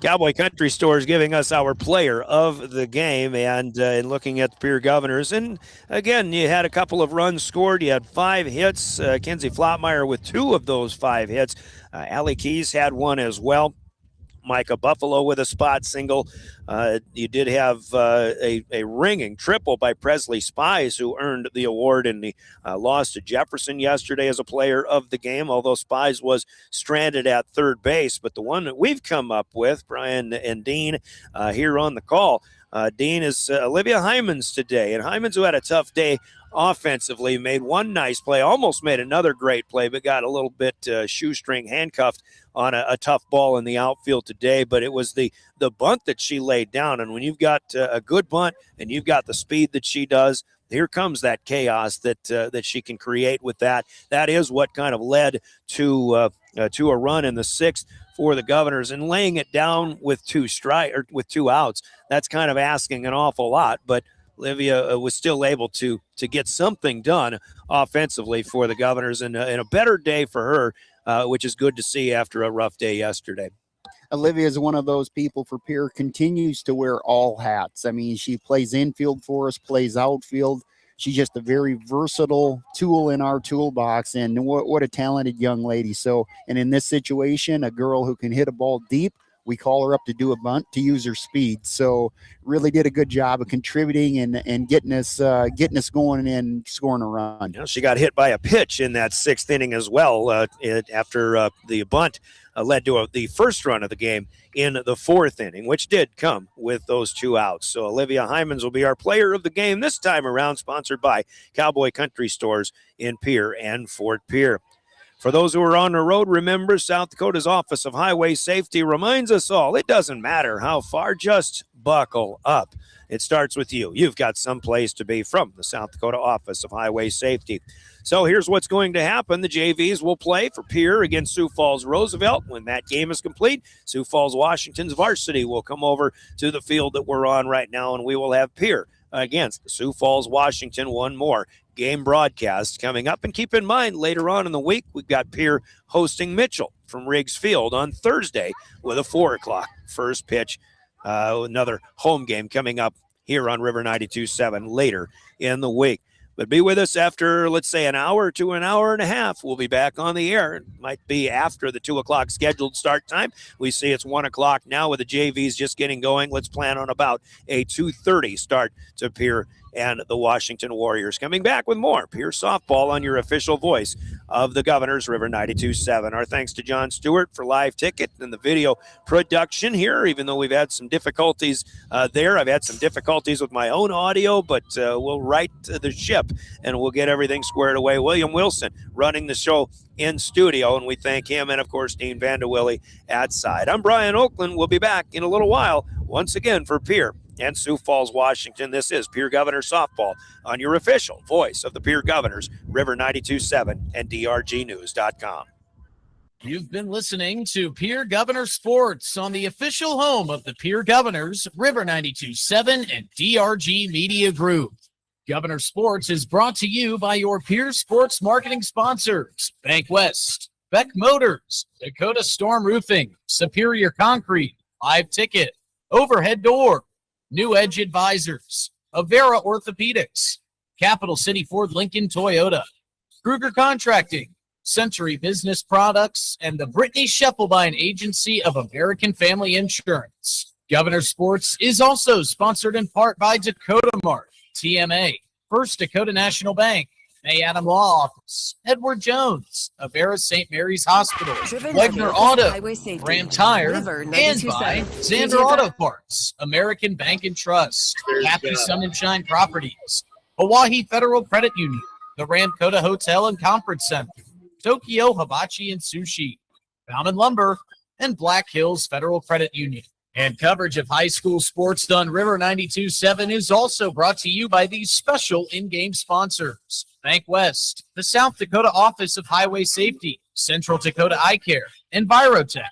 Cowboy Country Store is giving us our player of the game, and in looking at the Pierre Governors. And again, you had a couple of runs scored. You had 5 hits. Kenzie Flottmeyer with 2 of those 5 hits. Allie Keys had 1 as well. Micah Buffalo with a spot single. You did have a ringing triple by Presley Spies, who earned the award in the loss to Jefferson yesterday as a player of the game, although Spies was stranded at third base. But the one that we've come up with, Brian and Dean, here on the call, Dean, is Olivia Hymans today. And Hymans, who had a tough day offensively, made one nice play, almost made another great play, but got a little bit shoestring handcuffed on a tough ball in the outfield today. But it was the bunt that she laid down. And when you've got a good bunt and you've got the speed that she does, here comes that chaos that she can create with that. That is what kind of led to a run in the 6th for the Governors, and laying it down with 2 outs. That's kind of asking an awful lot, but Olivia was still able to get something done offensively for the Governors, and a better day for her, which is good to see after a rough day yesterday. Olivia is one of those people for Pierre, continues to wear all hats. I mean, she plays infield for us, plays outfield. She's just a very versatile tool in our toolbox, and what a talented young lady. So, and in this situation, a girl who can hit a ball deep, we call her up to do a bunt to use her speed. So really did a good job of contributing and getting us going and scoring a run. You know, she got hit by a pitch in that 6th inning as well after the bunt led to the first run of the game in the 4th inning, which did come with those 2 outs. So Olivia Hymans will be our player of the game this time around, sponsored by Cowboy Country Stores in Pierre and Fort Pierre. For those who are on the road, remember, South Dakota's Office of Highway Safety reminds us all, it doesn't matter how far, just buckle up. It starts with you. You've got some place to be from the South Dakota Office of Highway Safety. So here's what's going to happen. The JVs will play for Pierre against Sioux Falls Roosevelt. When that game is complete, Sioux Falls Washington's varsity will come over to the field that we're on right now, and we will have Pierre against Sioux Falls Washington. One more game broadcast coming up. And keep in mind, later on in the week, we've got Pierre hosting Mitchell from Riggs Field on Thursday with a 4 o'clock first pitch. Another home game coming up here on River 92.7 later in the week. But be with us after, let's say, an hour to an hour and a half. We'll be back on the air. It might be after the 2 o'clock scheduled start time. We see it's 1 o'clock now with the JVs just getting going. Let's plan on about a 2:30 start to Pierre and the Washington Warriors. Coming back with more Pierre softball on your official voice of the Governors, River 92.7. Our thanks to John Stewart for live ticket and the video production here, even though we've had some difficulties there. I've had some difficulties with my own audio, but we'll right the ship and we'll get everything squared away. William Wilson running the show in studio, and we thank him, and of course Dean Vandewille at side. I'm Brian Oakland. We'll be back in a little while once again for Pierre and Sioux Falls, Washington. This is Pierre Governor Softball on your official voice of the Pierre Governors, River 92.7 and drgnews.com. You've been listening to Pierre Governor Sports on the official home of the Pierre Governors, River 92.7 and DRG Media Group. Governor Sports is brought to you by your Pierre Sports marketing sponsors, Bank West, Beck Motors, Dakota Storm Roofing, Superior Concrete, Live Ticket, Overhead Door, New Edge Advisors, Avera Orthopedics, Capital City Ford Lincoln Toyota, Kruger Contracting, Century Business Products, and the Brittany Scheffelbein Agency of American Family Insurance. Governor Sports is also sponsored in part by Dakota Mart, TMA, First Dakota National Bank, May Adam Law Office, Edward Jones, Avera St. Mary's Hospital, Wegner Auto, Ram Tire, and by Xander Auto Parts, American Bank and Trust, Happy Sun and Shine Properties, Hawaii Federal Credit Union, the Ramkota Hotel and Conference Center, Tokyo Hibachi and Sushi, Bauman Lumber, and Black Hills Federal Credit Union. And coverage of high school sports on River 92.7 is also brought to you by these special in-game sponsors: Bank West, the South Dakota Office of Highway Safety, Central Dakota Eye Care, Envirotech,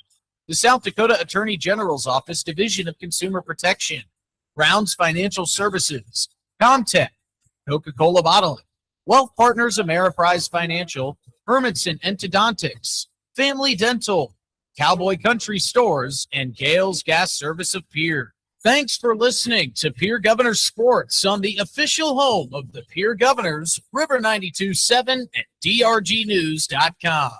the South Dakota Attorney General's Office, Division of Consumer Protection, Rounds Financial Services, Comtech, Coca-Cola Bottling, Wealth Partners Ameriprise Financial, Hermanson Endodontics, Family Dental, Cowboy Country Stores, and Gale's Gas Service of Pierre. Thanks for listening to Pierre Governors Sports on the official home of the Pierre Governors, River 92.7 and DRGnews.com.